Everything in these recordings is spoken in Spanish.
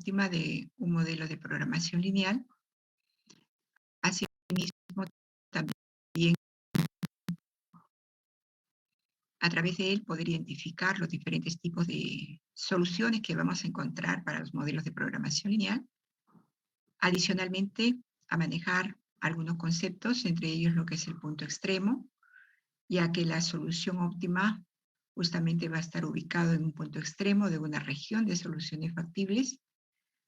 óptima de un modelo de programación lineal. Asimismo, también a través de él poder identificar los diferentes tipos de soluciones que vamos a encontrar para los modelos de programación lineal. Adicionalmente, a manejar algunos conceptos, entre ellos lo que es el punto extremo, ya que la solución óptima justamente va a estar ubicado en un punto extremo de una región de soluciones factibles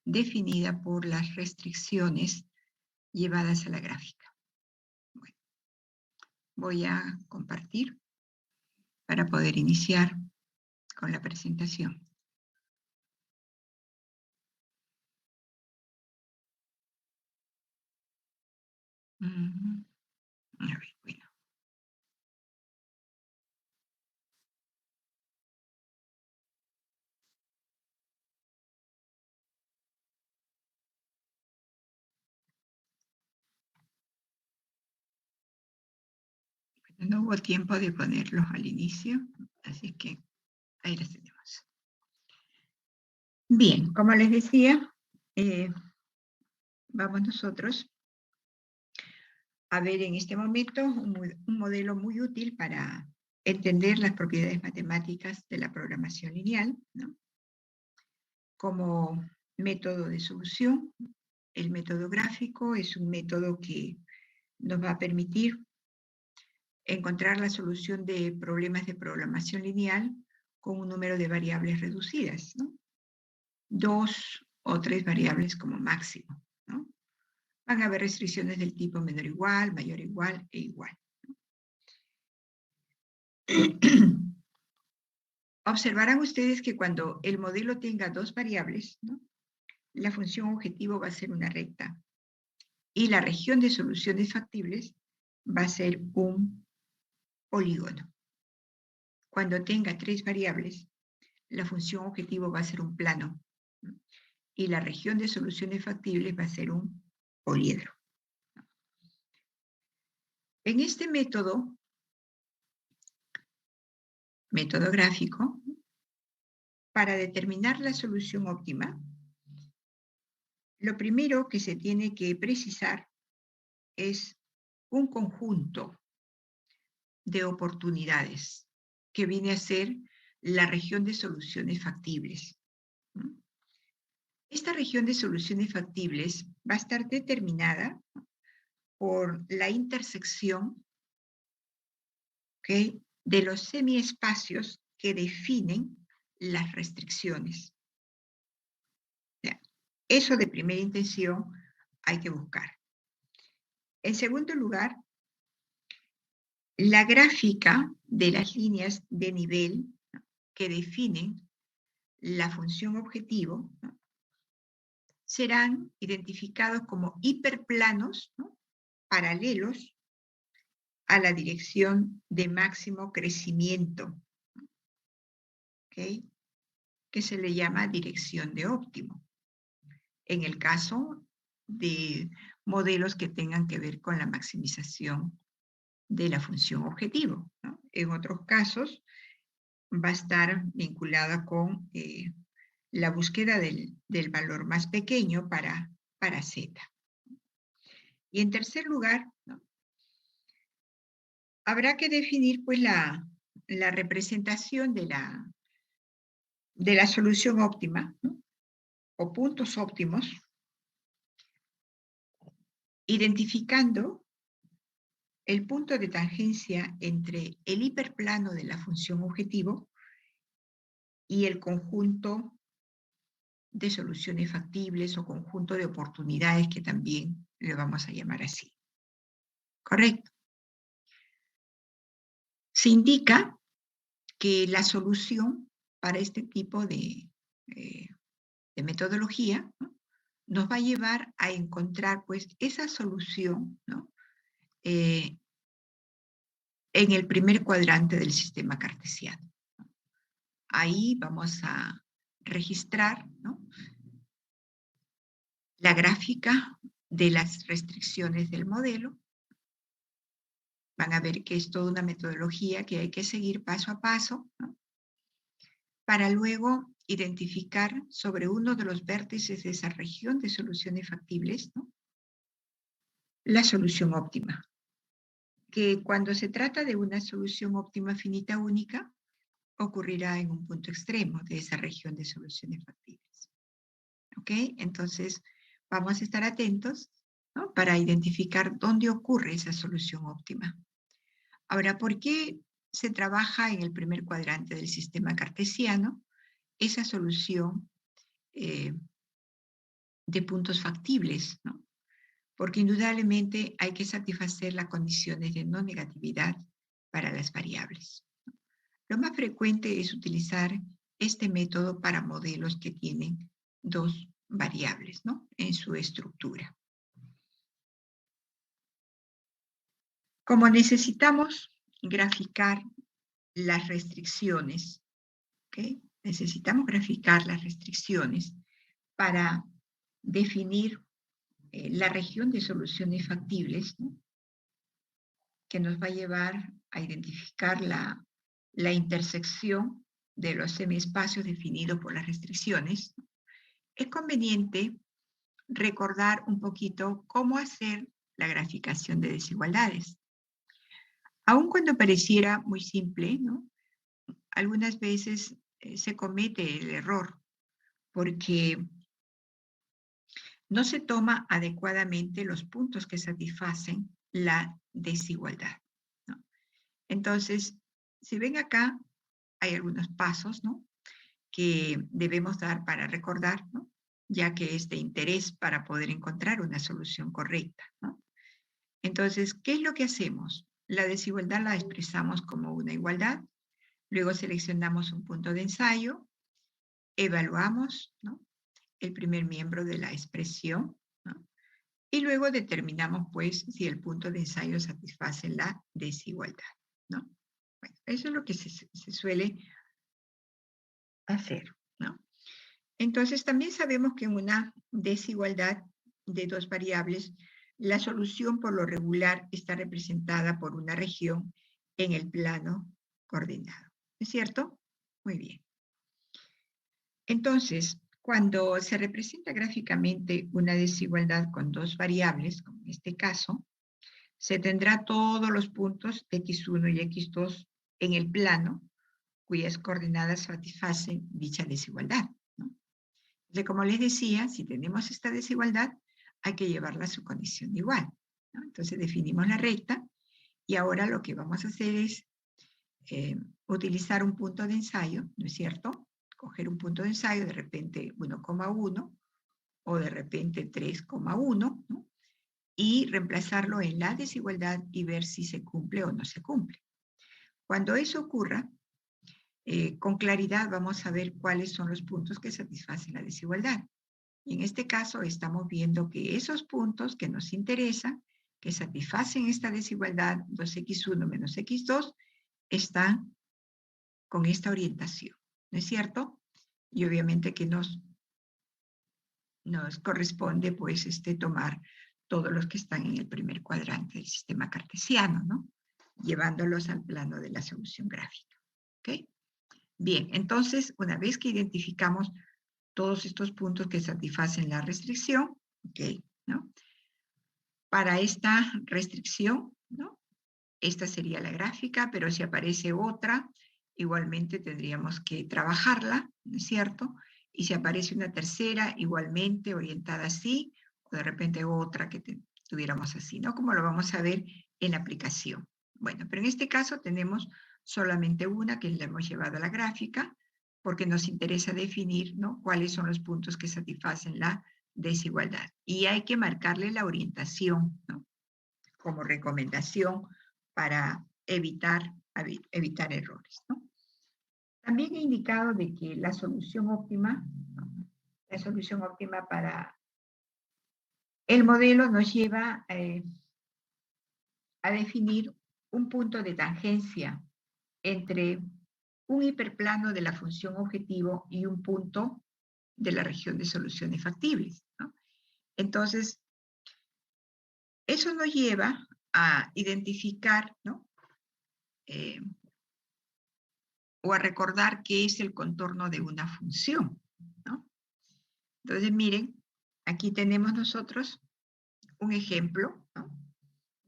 definida por las restricciones llevadas a la gráfica. Bueno, voy a compartir para poder iniciar con la presentación. A ver, bueno. No hubo tiempo de ponerlos al inicio, así que ahí las tenemos. Bien, como les decía, vamos nosotros a ver en este momento un modelo muy útil para entender las propiedades matemáticas de la programación lineal, ¿no? Como método de solución. El método gráfico es un método que nos va a permitir encontrar la solución de problemas de programación lineal con un número de variables reducidas, ¿no? 2 o 3 variables como máximo, ¿no? Van a haber restricciones del tipo menor igual, mayor igual e igual. Observarán ustedes que cuando el modelo tenga 2 variables, ¿no? La función objetivo va a ser una recta y la región de soluciones factibles va a ser un polígono. Cuando tenga 3 variables, la función objetivo va a ser un plano, ¿no? Y la región de soluciones factibles va a ser un poliedro. En este método gráfico, para determinar la solución óptima, lo primero que se tiene que precisar es un conjunto de oportunidades que viene a ser la región de soluciones factibles. Esta región de soluciones factibles va a estar determinada por la intersección, ¿okay?, de los semiespacios que definen las restricciones. Eso de primera intención hay que buscar. En segundo lugar, la gráfica de las líneas de nivel, ¿no?, que definen la función objetivo, ¿no?, serán identificados como hiperplanos, ¿no?, paralelos a la dirección de máximo crecimiento, ¿okay?, que se le llama dirección de óptimo, en el caso de modelos que tengan que ver con la maximización de la función objetivo, ¿no? En otros casos va a estar vinculada con la búsqueda del valor más pequeño para Z. Y en tercer lugar, ¿no?, habrá que definir pues la representación de la solución óptima, ¿no?, o puntos óptimos, identificando el punto de tangencia entre el hiperplano de la función objetivo y el conjunto de soluciones factibles o conjunto de oportunidades, que también le vamos a llamar así. ¿Correcto? Se indica que la solución para este tipo de metodología, ¿no?, nos va a llevar a encontrar pues esa solución, ¿no?, en el primer cuadrante del sistema cartesiano. Ahí vamos a registrar, ¿no?, la gráfica de las restricciones del modelo. Van a ver que es toda una metodología que hay que seguir paso a paso, ¿no?, para luego identificar sobre uno de los vértices de esa región de soluciones factibles, ¿no?, la solución óptima. Que cuando se trata de una solución óptima finita única, ocurrirá en un punto extremo de esa región de soluciones factibles. ¿Ok? Entonces, vamos a estar atentos, ¿no?, para identificar dónde ocurre esa solución óptima. Ahora, ¿por qué se trabaja en el primer cuadrante del sistema cartesiano esa solución de puntos factibles, ¿no? Porque indudablemente hay que satisfacer las condiciones de no negatividad para las variables. Lo más frecuente es utilizar este método para modelos que tienen dos variables, ¿no?, en su estructura. Como necesitamos graficar las restricciones, ¿ok? Necesitamos graficar las restricciones para definir la región de soluciones factibles, ¿no?, que nos va a llevar a identificar la intersección de los semiespacios definidos por las restricciones. Es conveniente recordar un poquito cómo hacer la graficación de desigualdades. Aun cuando pareciera muy simple, ¿no?, algunas veces se comete el error porque no se toma adecuadamente los puntos que satisfacen la desigualdad, ¿no? Entonces, si ven acá, hay algunos pasos, ¿no?, que debemos dar para recordar, ¿no?, ya que es de interés para poder encontrar una solución correcta, ¿no? Entonces, ¿qué es lo que hacemos? La desigualdad la expresamos como una igualdad, luego seleccionamos un punto de ensayo, evaluamos, ¿no?, el primer miembro de la expresión, ¿no?, y luego determinamos, pues, si el punto de ensayo satisface la desigualdad, ¿no? Bueno, eso es lo que se suele hacer, ¿no? Entonces, también sabemos que en una desigualdad de dos variables, la solución por lo regular está representada por una región en el plano coordenado. ¿Es cierto? Muy bien. Entonces, cuando se representa gráficamente una desigualdad con dos variables, como en este caso, se tendrá todos los puntos x1 y x2 en el plano cuyas coordenadas satisfacen dicha desigualdad, ¿no? Entonces, como les decía, si tenemos esta desigualdad, hay que llevarla a su condición de igual, ¿no? Entonces definimos la recta y ahora lo que vamos a hacer es utilizar un punto de ensayo, ¿no es cierto? Coger un punto de ensayo, de repente 1,1 o de repente 3,1, ¿no?, y reemplazarlo en la desigualdad y ver si se cumple o no se cumple. Cuando eso ocurra, con claridad vamos a ver cuáles son los puntos que satisfacen la desigualdad. Y en este caso estamos viendo que esos puntos que nos interesan, que satisfacen esta desigualdad, 2x1 menos x2, están con esta orientación, ¿no es cierto? Y obviamente que nos corresponde, pues, tomar todos los que están en el primer cuadrante del sistema cartesiano, ¿no?, llevándolos al plano de la solución gráfica. ¿Ok? Bien, entonces, una vez que identificamos todos estos puntos que satisfacen la restricción, ¿ok?, ¿no?, para esta restricción, ¿no?, esta sería la gráfica, pero si aparece otra, igualmente tendríamos que trabajarla, ¿no es cierto? Y si aparece una tercera, igualmente orientada así, o de repente otra que tuviéramos así, ¿no? Como lo vamos a ver en la aplicación. Bueno, pero en este caso tenemos solamente una que la hemos llevado a la gráfica, porque nos interesa definir, ¿no?, cuáles son los puntos que satisfacen la desigualdad. Y hay que marcarle la orientación, ¿no?, como recomendación para evitar errores, ¿no? También he indicado de que la solución óptima, ¿no?, la solución óptima para el modelo nos lleva a definir un punto de tangencia entre un hiperplano de la función objetivo y un punto de la región de soluciones factibles, ¿no? Entonces, eso nos lleva a identificar, ¿no?, o a recordar qué es el contorno de una función, ¿no? Entonces, miren, aquí tenemos nosotros un ejemplo, ¿no?,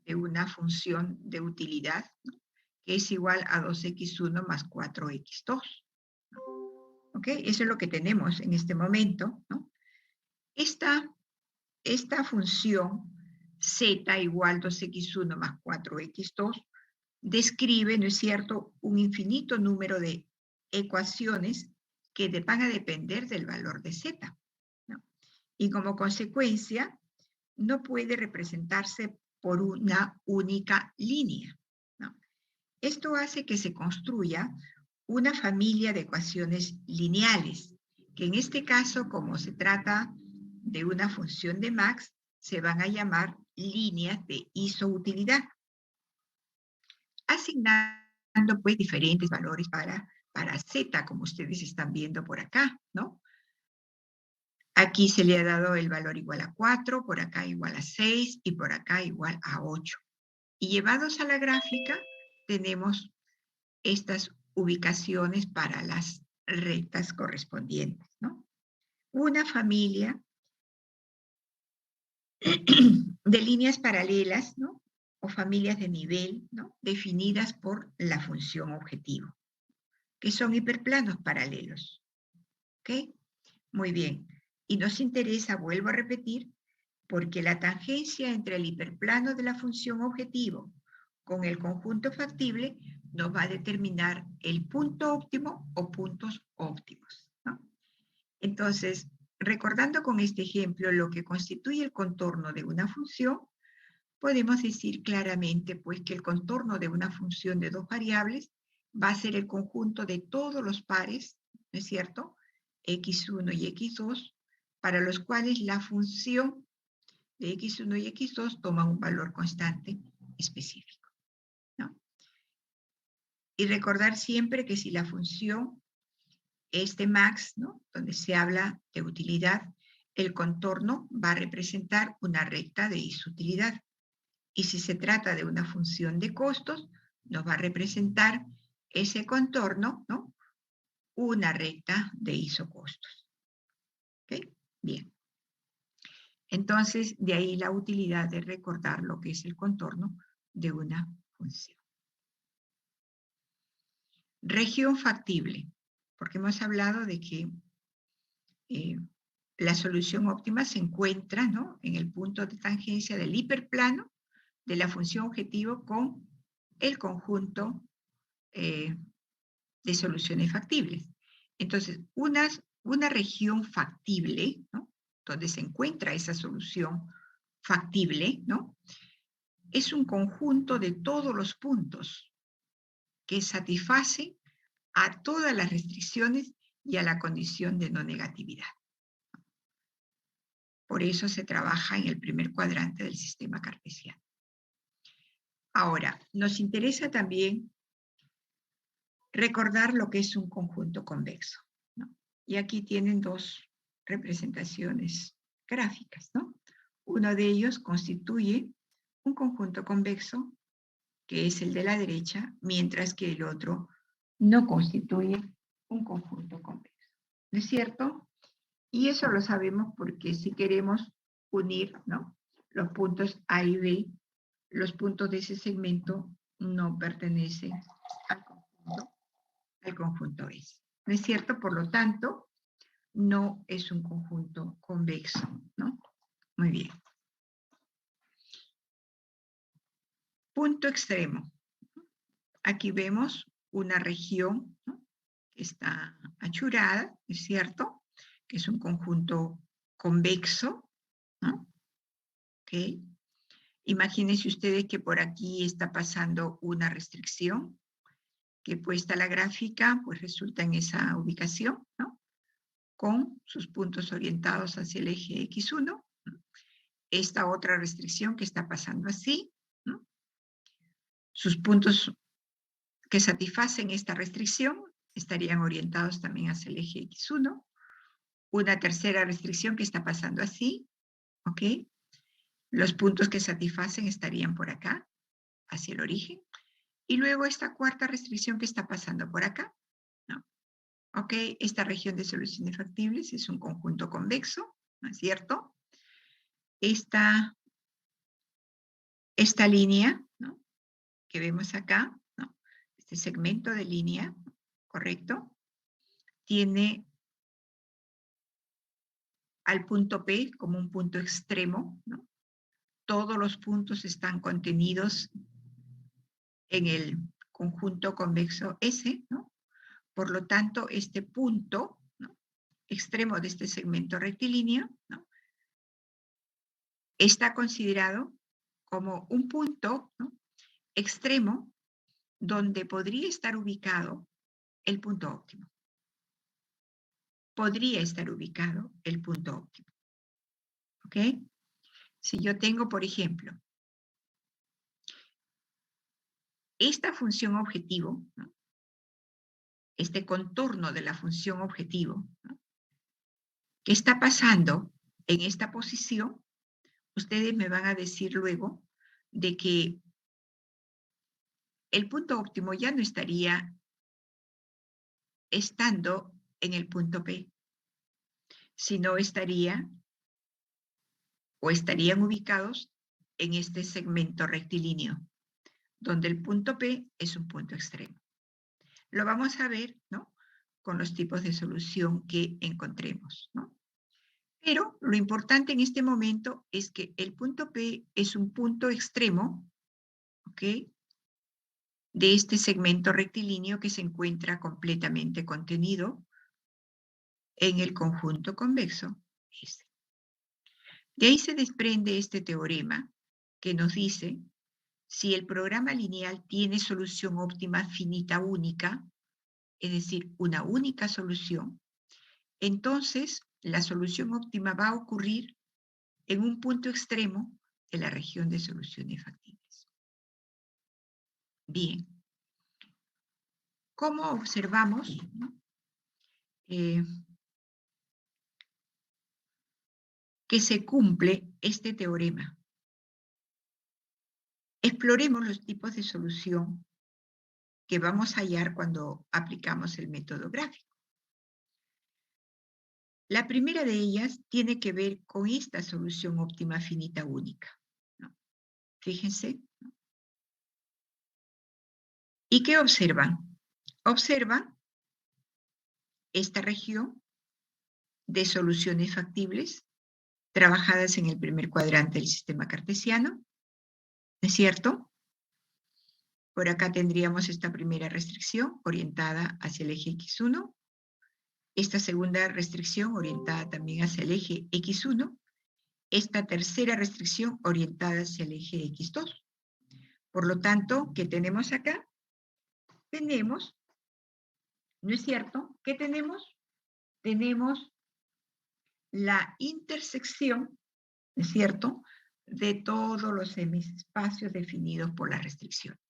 de una función de utilidad, ¿no?, que es igual a 2x1 más 4x2. ¿Ok? Eso es lo que tenemos en este momento, ¿no? Esta función z igual 2x1 más 4x2 describe, ¿no es cierto?, un infinito número de ecuaciones que van a depender del valor de z, ¿no? Y como consecuencia, no puede representarse por una única línea, ¿no? Esto hace que se construya una familia de ecuaciones lineales, que en este caso, como se trata de una función de Max, se van a llamar líneas de isoutilidad, asignando pues diferentes valores para z, como ustedes están viendo por acá, ¿no? Aquí se le ha dado el valor igual a 4, por acá igual a 6 y por acá igual a 8. Y llevados a la gráfica, tenemos estas ubicaciones para las rectas correspondientes, ¿no? Una familia de líneas paralelas, ¿no?, o familias de nivel, ¿no?, definidas por la función objetivo, que son hiperplanos paralelos. ¿Ok? Muy bien. Y nos interesa, vuelvo a repetir, porque la tangencia entre el hiperplano de la función objetivo con el conjunto factible nos va a determinar el punto óptimo o puntos óptimos, ¿no? Entonces, recordando con este ejemplo lo que constituye el contorno de una función, podemos decir claramente pues, que el contorno de una función de dos variables va a ser el conjunto de todos los pares, ¿no es cierto?, x1 y x2, para los cuales la función de x1 y x2 toma un valor constante específico, ¿no? Y recordar siempre que si la función es de Max, ¿no?, donde se habla de utilidad, el contorno va a representar una recta de isutilidad. Y si se trata de una función de costos, nos va a representar ese contorno, ¿no?, una recta de isocostos. ¿Ok? Bien. Entonces, de ahí la utilidad de recordar lo que es el contorno de una función. Región factible, porque hemos hablado de que la solución óptima se encuentra, ¿no?, en el punto de tangencia del hiperplano de la función objetivo con el conjunto de soluciones factibles. Entonces, una región factible, ¿no?, donde se encuentra esa solución factible, ¿no?, es un conjunto de todos los puntos que satisfacen a todas las restricciones y a la condición de no negatividad. Por eso se trabaja en el primer cuadrante del sistema cartesiano. Ahora, nos interesa también recordar lo que es un conjunto convexo, ¿no? Y aquí tienen dos representaciones gráficas, ¿no? Uno de ellos constituye un conjunto convexo, que es el de la derecha, mientras que el otro no constituye un conjunto convexo. ¿No es cierto? Y eso lo sabemos porque si queremos unir, ¿no?, los puntos A y B, los puntos de ese segmento no pertenecen al conjunto S. ¿No es cierto? Por lo tanto, no es un conjunto convexo, ¿no? Muy bien. Punto extremo. Aquí vemos una región, ¿no?, que está achurada, ¿es cierto?, que es un conjunto convexo, ¿no? ¿Ok? Imagínense ustedes que por aquí está pasando una restricción, que puesta la gráfica, pues resulta en esa ubicación, ¿no?, con sus puntos orientados hacia el eje X1, ¿no?, esta otra restricción que está pasando así, ¿no?, sus puntos que satisfacen esta restricción estarían orientados también hacia el eje X1, una tercera restricción que está pasando así, ¿ok? Los puntos que satisfacen estarían por acá, hacia el origen, y luego esta cuarta restricción que está pasando por acá, ¿Ok? Esta región de soluciones factibles es un conjunto convexo, ¿no es cierto? Esta línea, ¿no?, que vemos acá, ¿no?, este segmento de línea, ¿correcto?, tiene al punto P como un punto extremo, ¿no? Todos los puntos están contenidos en el conjunto convexo S, ¿no? Por lo tanto, este punto, ¿no?, extremo de este segmento rectilíneo, ¿no?, está considerado como un punto, ¿no?, extremo donde podría estar ubicado el punto óptimo. Podría estar ubicado el punto óptimo. ¿Ok? Si yo tengo, por ejemplo, esta función objetivo, ¿no?, este contorno de la función objetivo, ¿no?, que está pasando en esta posición, ustedes me van a decir luego de que el punto óptimo ya no estaría estando en el punto P, sino estarían ubicados en este segmento rectilíneo, donde el punto P es un punto extremo. Lo vamos a ver, ¿no?, con los tipos de solución que encontremos, ¿no? Pero lo importante en este momento es que el punto P es un punto extremo, ¿ok?, de este segmento rectilíneo que se encuentra completamente contenido en el conjunto convexo S. De ahí se desprende este teorema que nos dice: si el programa lineal tiene solución óptima finita única, es decir, una única solución, entonces la solución óptima va a ocurrir en un punto extremo de la región de soluciones factibles. Bien. ¿Cómo observamos, ¿no?, que se cumple este teorema? Exploremos los tipos de solución que vamos a hallar cuando aplicamos el método gráfico. La primera de ellas tiene que ver con esta solución óptima finita única, ¿no? Fíjense, ¿no? ¿Y qué observan? Observan esta región de soluciones factibles trabajadas en el primer cuadrante del sistema cartesiano, ¿no es cierto? Por acá tendríamos esta primera restricción orientada hacia el eje X1, esta segunda restricción orientada también hacia el eje X1, esta tercera restricción orientada hacia el eje X2. Por lo tanto, ¿qué tenemos acá? Tenemos, ¿no es cierto? ¿Qué tenemos? Tenemos la intersección, ¿no es cierto?, de todos los semiespacios definidos por las restricciones.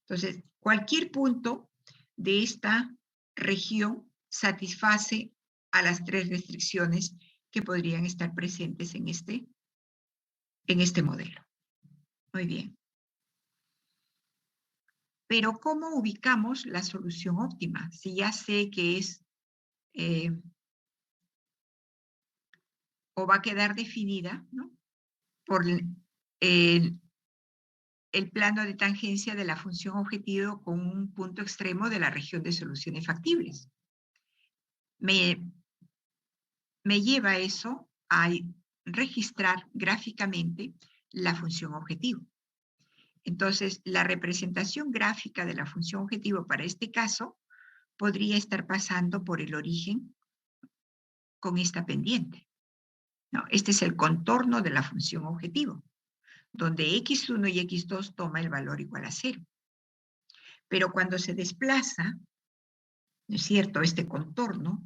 Entonces, cualquier punto de esta región satisface a las tres restricciones que podrían estar presentes en este modelo. Muy bien. Pero ¿cómo ubicamos la solución óptima? Si ya sé que es o va a quedar definida, ¿no?, por el plano de tangencia de la función objetivo con un punto extremo de la región de soluciones factibles. Me lleva eso a registrar gráficamente la función objetivo. Entonces, la representación gráfica de la función objetivo para este caso podría estar pasando por el origen con esta pendiente, ¿no? Este es el contorno de la función objetivo, donde X1 y X2 toma el valor igual a 0. Pero cuando se desplaza, ¿no es cierto?, este contorno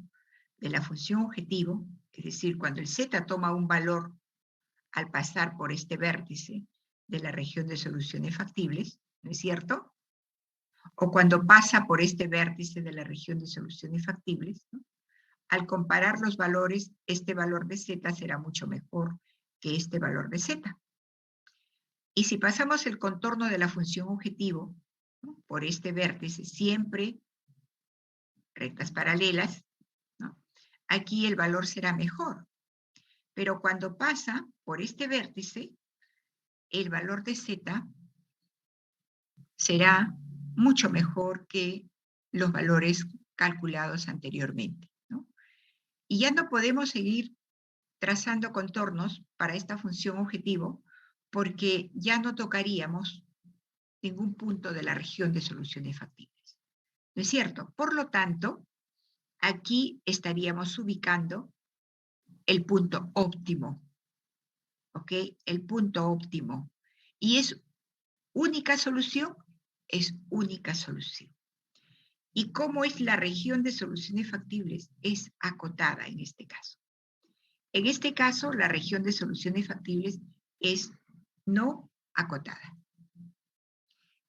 de la función objetivo, es decir, cuando el Z toma un valor al pasar por este vértice de la región de soluciones factibles, ¿no es cierto?, o cuando pasa por este vértice de la región de soluciones factibles, ¿no?, al comparar los valores, este valor de Z será mucho mejor que este valor de Z. Y si pasamos el contorno de la función objetivo, ¿no?, por este vértice, siempre rectas paralelas, ¿no? Aquí el valor será mejor. Pero cuando pasa por este vértice, el valor de z será mucho mejor que los valores calculados anteriormente, ¿no? Y ya no podemos seguir trazando contornos para esta función objetivo porque ya no tocaríamos ningún punto de la región de soluciones factibles. ¿No es cierto? Por lo tanto, aquí estaríamos ubicando el punto óptimo, ¿ok? El punto óptimo. ¿Y es única solución? Es única solución. ¿Y cómo es la región de soluciones factibles? Es acotada en este caso. En este caso, la región de soluciones factibles es no acotada.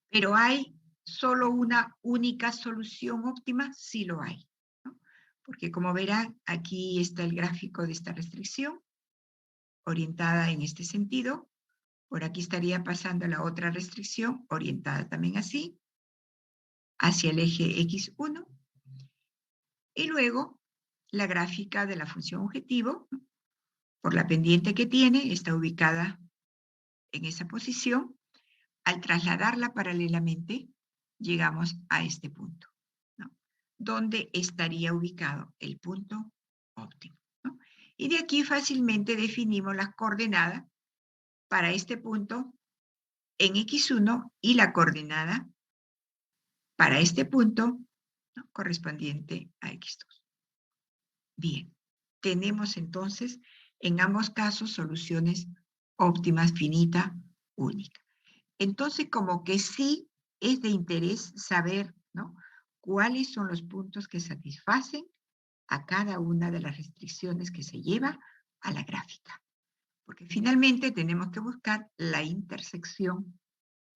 Pero ¿hay solo una única solución óptima? Sí lo hay, ¿no? Porque como verán, aquí está el gráfico de esta restricción, orientada en este sentido. Por aquí estaría pasando la otra restricción, orientada también así, hacia el eje X1. Y luego, la gráfica de la función objetivo, ¿no? Por la pendiente que tiene, está ubicada en esa posición. Al trasladarla paralelamente, llegamos a este punto, ¿no? Donde estaría ubicado el punto óptimo, ¿no? Y de aquí fácilmente definimos las coordenadas para este punto en X1 y la coordenada para este punto, ¿no? Correspondiente a X2. Bien, tenemos entonces en ambos casos soluciones óptimas, finita, única. Entonces, como que sí es de interés saber, ¿no? Cuáles son los puntos que satisfacen a cada una de las restricciones que se lleva a la gráfica. Porque finalmente tenemos que buscar la intersección,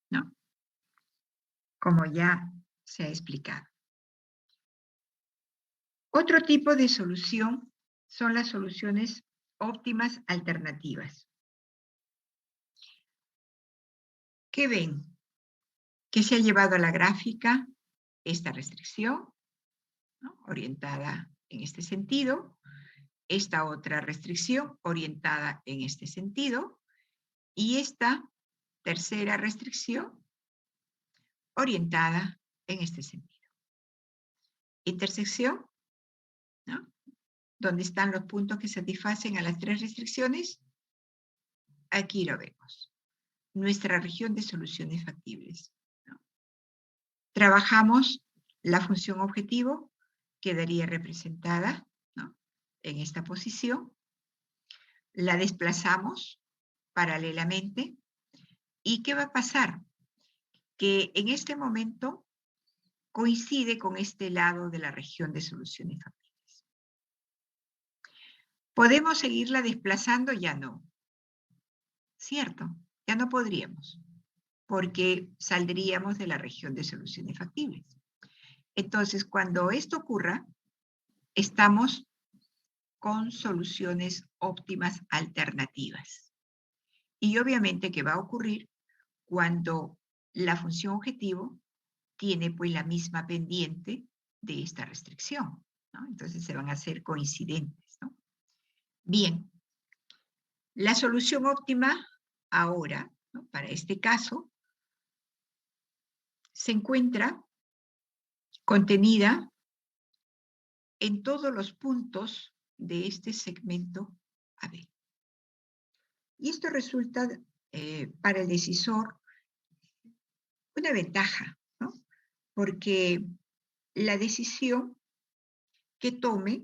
¿no? Como ya se ha explicado. Otro tipo de solución son las soluciones óptimas alternativas. ¿Qué ven? Que se ha llevado a la gráfica esta restricción, ¿no? Orientada en este sentido, esta otra restricción orientada en este sentido, y esta tercera restricción orientada en este sentido. Intersección, ¿no? ¿Dónde están los puntos que satisfacen a las tres restricciones? Aquí lo vemos. Nuestra región de soluciones factibles, ¿no? Trabajamos la función objetivo, quedaría representada, ¿no? En esta posición. La desplazamos paralelamente. ¿Y qué va a pasar? Que en este momento coincide con este lado de la región de soluciones factibles. ¿Podemos seguirla desplazando? Ya no. ¿Cierto? Ya no podríamos, porque saldríamos de la región de soluciones factibles. Entonces, cuando esto ocurra, estamos con soluciones óptimas alternativas. Y obviamente que va a ocurrir cuando la función objetivo tiene pues la misma pendiente de esta restricción, ¿no? Entonces se van a hacer coincidentes, ¿no? Bien, la solución óptima ahora, ¿no? Para este caso, se encuentra contenida en todos los puntos de este segmento AB. Y esto resulta para el decisor una ventaja, ¿no? Porque la decisión que tome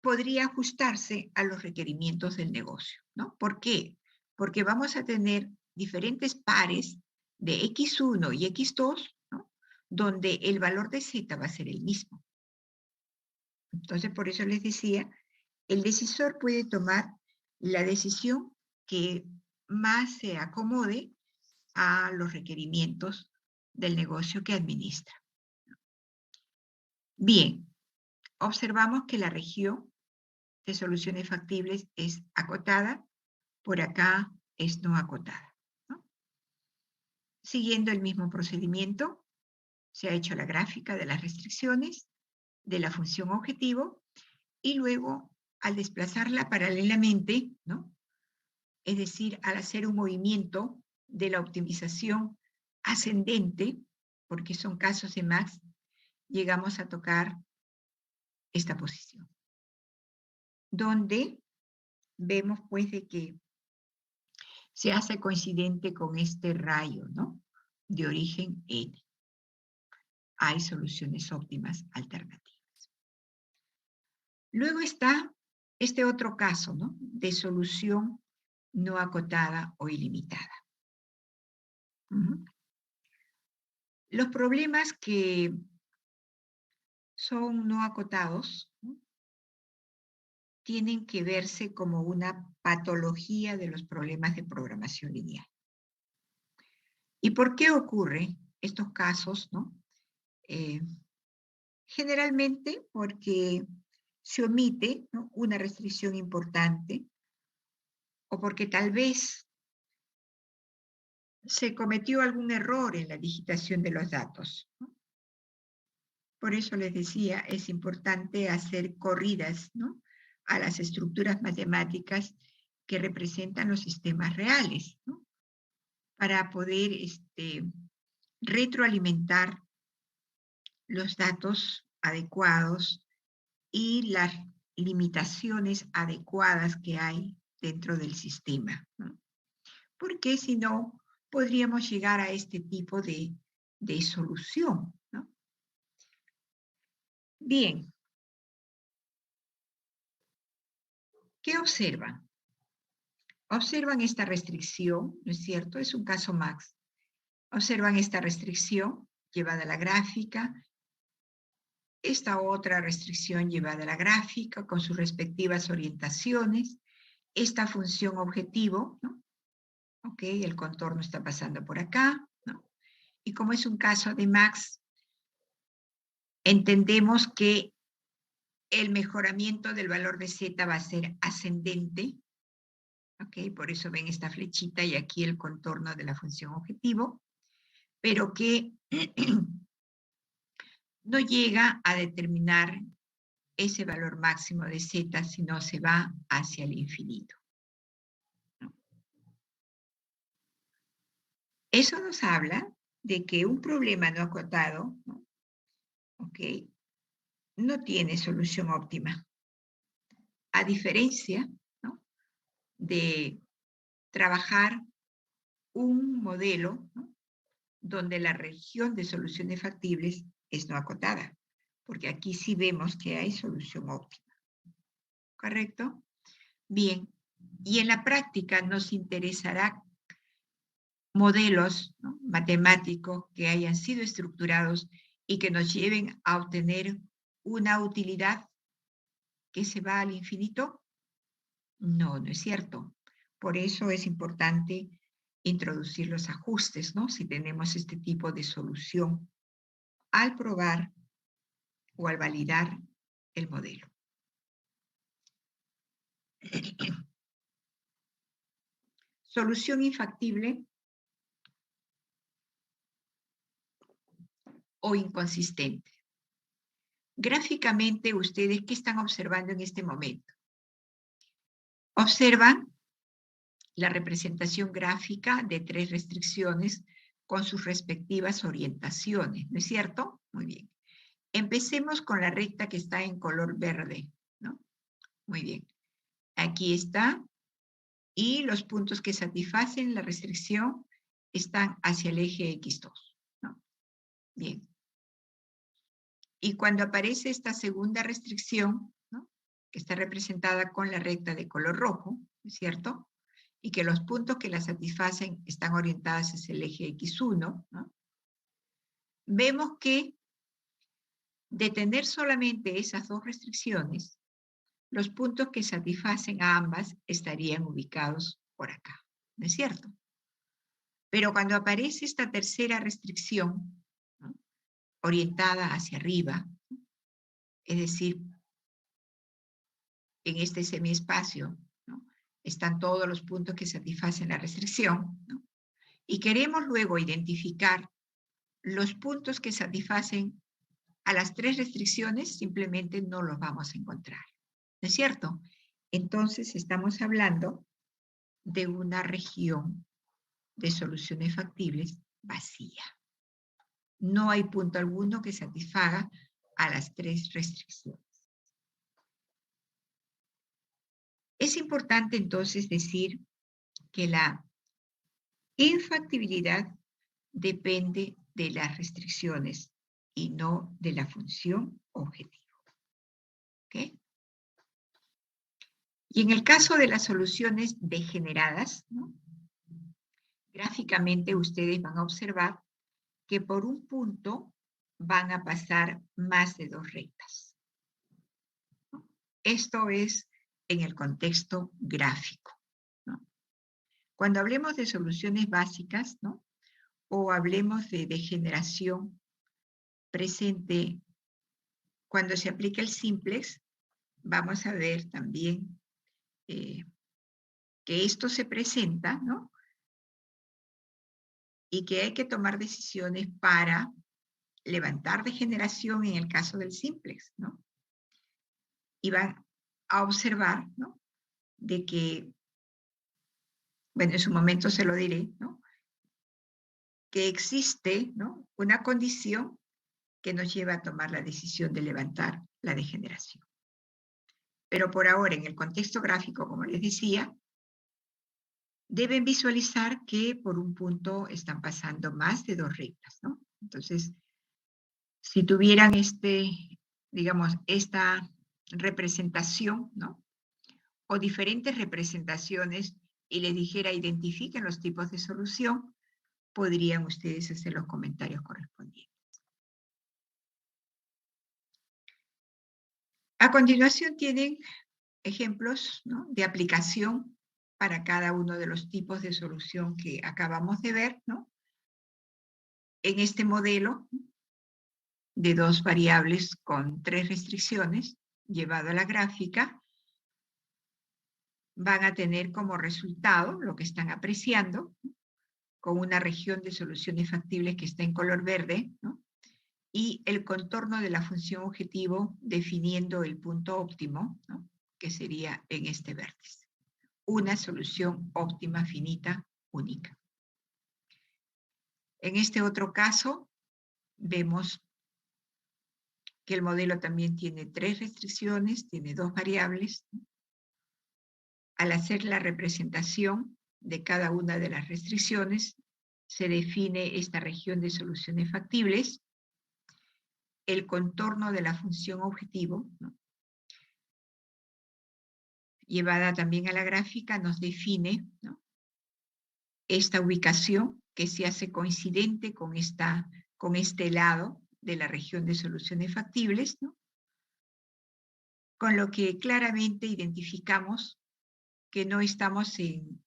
podría ajustarse a los requerimientos del negocio, ¿no? ¿Por qué? Porque vamos a tener diferentes pares de X1 y X2, ¿no? Donde el valor de Z va a ser el mismo. Entonces, por eso les decía, el decisor puede tomar la decisión que más se acomode a los requerimientos del negocio que administra. Bien, observamos que la región de soluciones factibles es acotada, por acá es no acotada, ¿no? Siguiendo el mismo procedimiento, se ha hecho la gráfica de las restricciones de la función objetivo y luego, al desplazarla paralelamente, ¿no? Es decir, al hacer un movimiento de la optimización ascendente, porque son casos de Max, llegamos a tocar esta posición, donde vemos pues de que se hace coincidente con este rayo, ¿no? De origen N. Hay soluciones óptimas alternativas. Luego está este otro caso, ¿no? De solución no acotada o ilimitada. Los problemas que son no acotados, ¿no? Tienen que verse como una patología de los problemas de programación lineal. ¿Y por qué ocurre estos casos, no? Generalmente porque se omite, ¿no? Una restricción importante o porque tal vez se cometió algún error en la digitación de los datos, ¿no? Por eso les decía, es importante hacer corridas, ¿no? A las estructuras matemáticas que representan los sistemas reales, ¿no? Para poder retroalimentar los datos adecuados y las limitaciones adecuadas que hay dentro del sistema, ¿no? Porque si no, podríamos llegar a este tipo de solución, ¿no? Bien, ¿qué observan? Observan esta restricción, ¿no es cierto? Es un caso Max. Observan esta restricción llevada a la gráfica, esta otra restricción llevada a la gráfica con sus respectivas orientaciones, esta función objetivo, ¿no? Ok, el contorno está pasando por acá, ¿no? Y como es un caso de Max, entendemos que el mejoramiento del valor de z va a ser ascendente, ok, por eso ven esta flechita y aquí el contorno de la función objetivo, pero que no llega a determinar ese valor máximo de z, sino se va hacia el infinito. Eso nos habla de que un problema no acotado, ¿no? Okay, no tiene solución óptima. A diferencia, ¿no? De trabajar un modelo, ¿no? Donde la región de soluciones factibles es no acotada, porque aquí sí vemos que hay solución óptima. ¿Correcto? Bien, y en la práctica nos interesará modelos, ¿no? Matemáticos que hayan sido estructurados y que nos lleven a obtener una utilidad que se va al infinito. No, no es cierto. Por eso es importante introducir los ajustes, ¿no? Si tenemos este tipo de solución al probar o al validar el modelo. Solución infactible o inconsistente. Gráficamente, ustedes, ¿qué están observando en este momento? Observan la representación gráfica de 3 restricciones con sus respectivas orientaciones, ¿no es cierto? Muy bien. Empecemos con la recta que está en color verde, ¿no? Muy bien. Aquí está. Y los puntos que satisfacen la restricción están hacia el eje X2, ¿no? Bien. Y cuando aparece esta segunda restricción, ¿no? Que está representada con la recta de color rojo, ¿no es cierto? Y que los puntos que la satisfacen están orientados hacia el eje X1, ¿no? Vemos que de tener solamente esas dos restricciones, los puntos que satisfacen a ambas estarían ubicados por acá, ¿no es cierto? Pero cuando aparece esta tercera restricción, ¿no? Orientada hacia arriba, ¿no? Es decir, en este semiespacio, ¿no? Están todos los puntos que satisfacen la restricción, ¿no? y queremos luego identificar los puntos que satisfacen a las 3 restricciones, simplemente no los vamos a encontrar. ¿No es cierto? Entonces estamos hablando de una región de soluciones factibles vacía. No hay punto alguno que satisfaga a las 3 restricciones. Es importante entonces decir que la infactibilidad depende de las restricciones y no de la función objetivo. ¿Okay? Y en el caso de las soluciones degeneradas, ¿no? Gráficamente ustedes van a observar que por un punto van a pasar más de 2 rectas. Esto es en el contexto gráfico, ¿no? Cuando hablemos de soluciones básicas, ¿no? O hablemos de degeneración presente, cuando se aplica el simplex, vamos a ver también que esto se presenta, ¿no? Y que hay que tomar decisiones para levantar degeneración en el caso del simplex, ¿no? Y van a observar, ¿no? De que, bueno, en su momento se lo diré, ¿no? Que existe, ¿no? Una condición que nos lleva a tomar la decisión de levantar la degeneración. Pero por ahora, en el contexto gráfico, como les decía, deben visualizar que por un punto están pasando más de 2 rectas, ¿no? Entonces, si tuvieran digamos, esta representación, ¿no? O diferentes representaciones y les dijera identifiquen los tipos de solución, podrían ustedes hacer los comentarios correspondientes. A continuación tienen ejemplos, ¿no? De aplicación para cada uno de los tipos de solución que acabamos de ver, ¿no? En este modelo de 2 variables con 3 restricciones, llevado a la gráfica, van a tener como resultado lo que están apreciando, con una región de soluciones factibles que está en color verde, ¿no? Y el contorno de la función objetivo definiendo el punto óptimo, ¿no? Que sería en este vértice. Una solución óptima finita única. En este otro caso, vemos que el modelo también tiene 3 restricciones, tiene 2 variables. Al hacer la representación de cada una de las restricciones, se define esta región de soluciones factibles, el contorno de la función objetivo, ¿no? Llevada también a la gráfica, nos define, ¿no? Esta ubicación que se hace coincidente con este lado de la región de soluciones factibles, ¿no? Con lo que claramente identificamos que no estamos en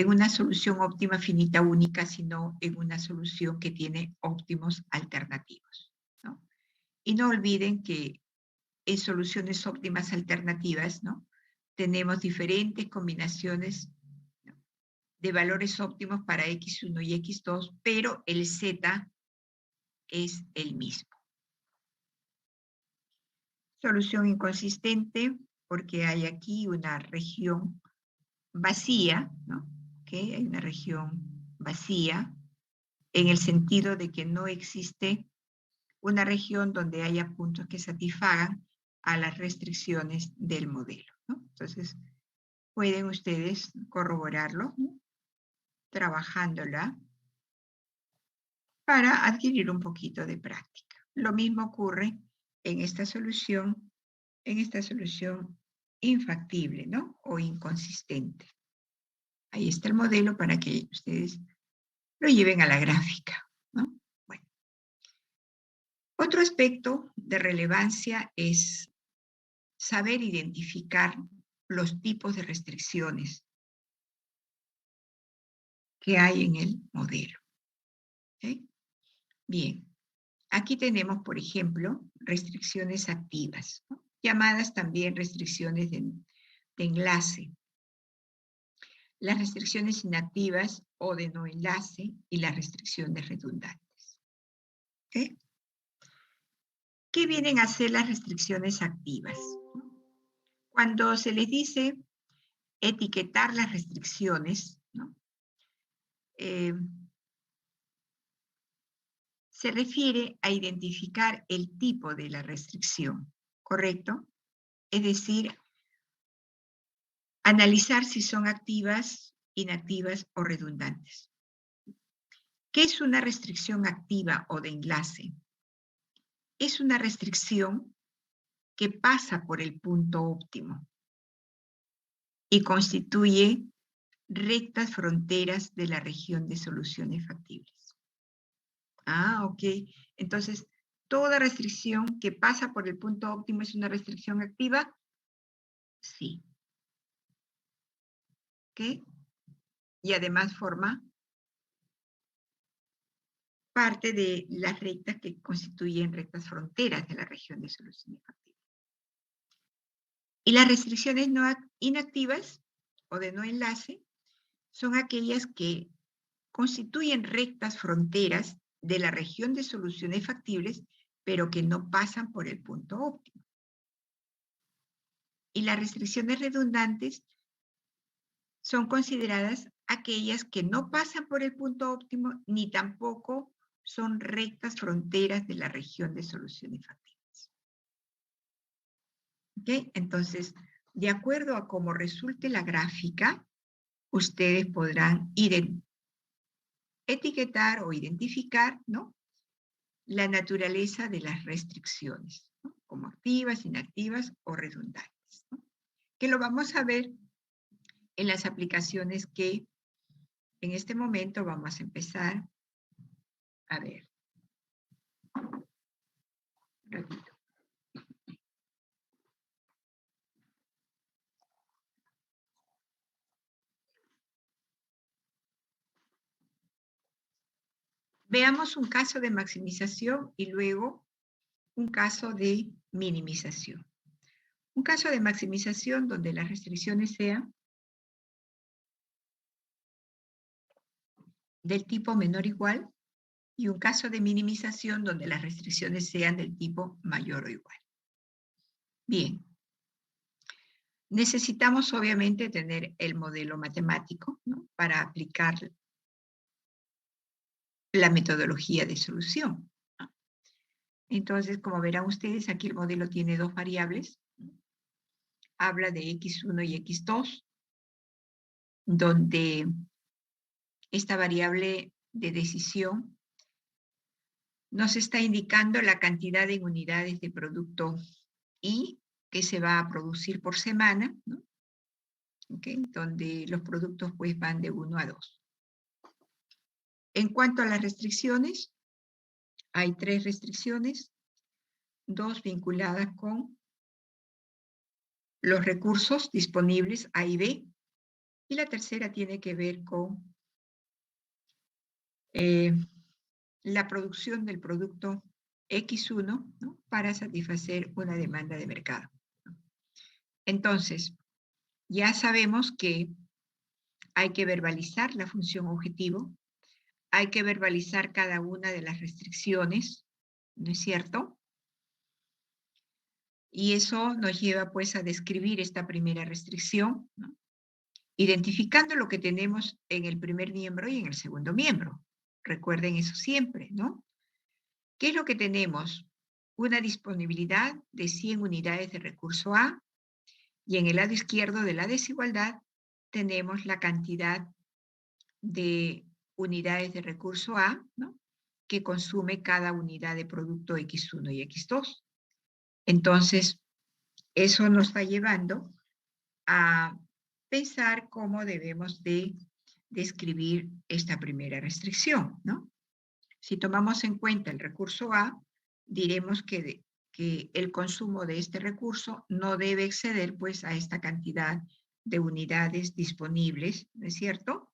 una solución óptima finita única, sino en una solución que tiene óptimos alternativos, ¿no? Y no olviden que en soluciones óptimas alternativas, ¿no? Tenemos diferentes combinaciones, ¿no? De valores óptimos para X1 y X2, pero el Z es el mismo. Solución inconsistente, porque hay aquí una región vacía, ¿no? ¿Okay? Hay una región vacía, en el sentido de que no existe una región donde haya puntos que satisfagan a las restricciones del modelo, ¿no? Entonces, pueden ustedes corroborarlo, ¿no? Trabajándola para adquirir un poquito de práctica. Lo mismo ocurre en esta solución infactible, ¿no? O inconsistente. Ahí está el modelo para que ustedes lo lleven a la gráfica, ¿no? Bueno. Otro aspecto de relevancia es saber identificar los tipos de restricciones que hay en el modelo. ¿Okay? Bien, aquí tenemos, por ejemplo, restricciones activas, ¿no? Llamadas también restricciones de enlace. las restricciones inactivas o de no enlace y las restricciones redundantes. ¿Okay? ¿Qué vienen a ser las restricciones activas? Cuando se les dice etiquetar las restricciones, ¿no? Se refiere a identificar el tipo de la restricción, ¿correcto? Es decir, analizar si son activas, inactivas o redundantes. ¿Qué es una restricción activa o de enlace? Es una restricción que pasa por el punto óptimo y constituye rectas fronteras de la región de soluciones factibles. Ah, ok. Entonces, ¿toda restricción que pasa por el punto óptimo es una restricción activa? Sí. ¿Ok? Y además forma parte de las rectas que constituyen rectas fronteras de la región de soluciones factibles. Y las restricciones no inactivas o de no enlace son aquellas que constituyen rectas fronteras de la región de soluciones factibles, pero que no pasan por el punto óptimo. Y las restricciones redundantes son consideradas aquellas que no pasan por el punto óptimo ni tampoco son rectas fronteras de la región de soluciones factibles. ¿Okay? Entonces, de acuerdo a cómo resulte la gráfica, ustedes podrán etiquetar o identificar, ¿no?, la naturaleza de las restricciones, ¿no?, como activas, inactivas o redundantes, ¿no?, que lo vamos a ver en las aplicaciones que en este momento vamos a empezar a ver. Repito. Veamos un caso de maximización y luego un caso de minimización. Un caso de maximización donde las restricciones sean del tipo menor o igual, y un caso de minimización donde las restricciones sean del tipo mayor o igual. Bien. Necesitamos obviamente tener el modelo matemático, ¿no?, para aplicar la metodología de solución, ¿no? Entonces, como verán ustedes, aquí el modelo tiene dos variables. Habla de x1 y x2, donde esta variable de decisión nos está indicando la cantidad de unidades de producto Y que se va a producir por semana, ¿no?, ¿okay?, donde los productos pues van de 1 a 2. En cuanto a las restricciones, hay 3 restricciones, 2 vinculadas con los recursos disponibles A y B, y la tercera tiene que ver con la producción del producto X1, ¿no?, para satisfacer una demanda de mercado. Entonces, ya sabemos que hay que verbalizar la función objetivo, hay que verbalizar cada una de las restricciones, ¿no es cierto? Y eso nos lleva pues a describir esta primera restricción, ¿no?, identificando lo que tenemos en el primer miembro y en el segundo miembro. Recuerden eso siempre, ¿no? ¿Qué es lo que tenemos? Una disponibilidad de 100 unidades de recurso A, y en el lado izquierdo de la desigualdad tenemos la cantidad de unidades de recurso A, ¿no?, que consume cada unidad de producto X1 y X2. Entonces, eso nos va llevando a pensar cómo debemos de describir esta primera restricción, ¿no? Si tomamos en cuenta el recurso A, diremos que el consumo de este recurso no debe exceder pues a esta cantidad de unidades disponibles, ¿no es cierto?,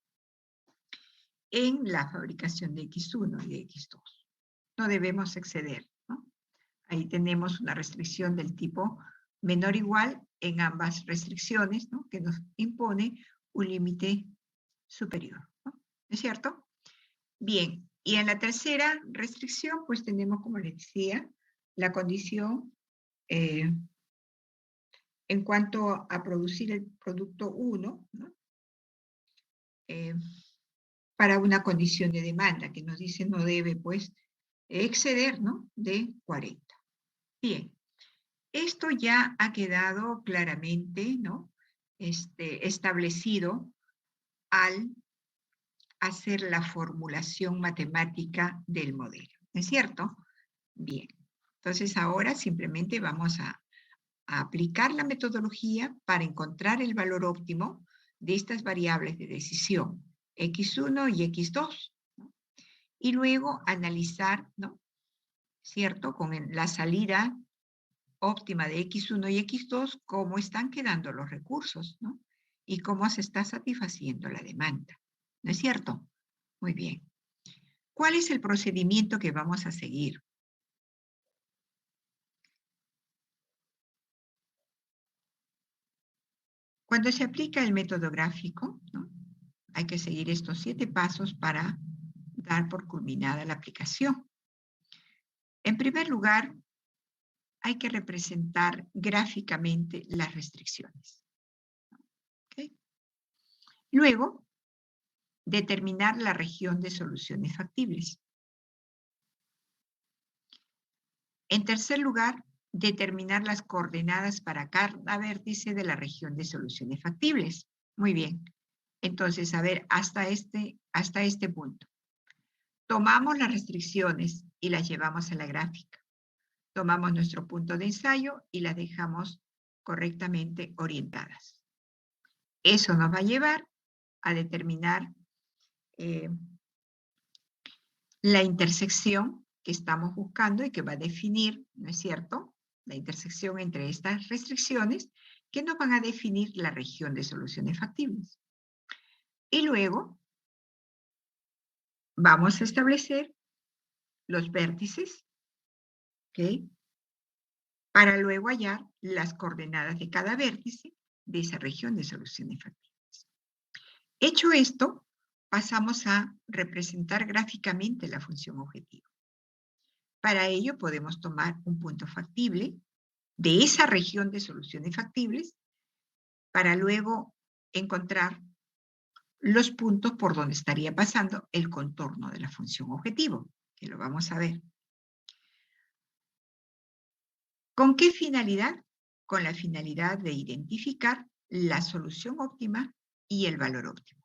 en la fabricación de X1 y de X2. No debemos exceder, ¿no? Ahí tenemos una restricción del tipo menor o igual en ambas restricciones, ¿no?, que nos impone un límite superior, ¿no? ¿No es cierto? Bien, y en la tercera restricción, pues tenemos, como les decía, la condición en cuanto a producir el producto 1, ¿no? Para una condición de demanda que nos dice no debe, pues, exceder, ¿no? De 40. Bien, esto ya ha quedado claramente, ¿no? Establecido al hacer la formulación matemática del modelo, ¿no es cierto? Bien, entonces ahora simplemente vamos a aplicar la metodología para encontrar el valor óptimo de estas variables de decisión, x1 y x2, ¿no? Y luego analizar, ¿no? ¿Cierto? Con la salida óptima de x1 y x2, cómo están quedando los recursos, ¿no? Y cómo se está satisfaciendo la demanda, ¿no es cierto? Muy bien. ¿Cuál es el procedimiento que vamos a seguir? Cuando se aplica el método gráfico, ¿no? Hay que seguir estos 7 pasos para dar por culminada la aplicación. En primer lugar, hay que representar gráficamente las restricciones. ¿Okay? Luego, determinar la región de soluciones factibles. En tercer lugar, determinar las coordenadas para cada vértice de la región de soluciones factibles. Muy bien. Entonces, a ver, hasta este punto. Tomamos las restricciones y las llevamos a la gráfica. Tomamos nuestro punto de ensayo y las dejamos correctamente orientadas. Eso nos va a llevar a determinar la intersección que estamos buscando y que va a definir, ¿no es cierto?, la intersección entre estas restricciones que nos van a definir la región de soluciones factibles. Y luego vamos a establecer los vértices, ¿ok?, para luego hallar las coordenadas de cada vértice de esa región de soluciones factibles. Hecho esto, pasamos a representar gráficamente la función objetivo. Para ello podemos tomar un punto factible de esa región de soluciones factibles para luego encontrar los puntos por donde estaría pasando el contorno de la función objetivo, que lo vamos a ver. ¿Con qué finalidad? Con la finalidad de identificar la solución óptima y el valor óptimo.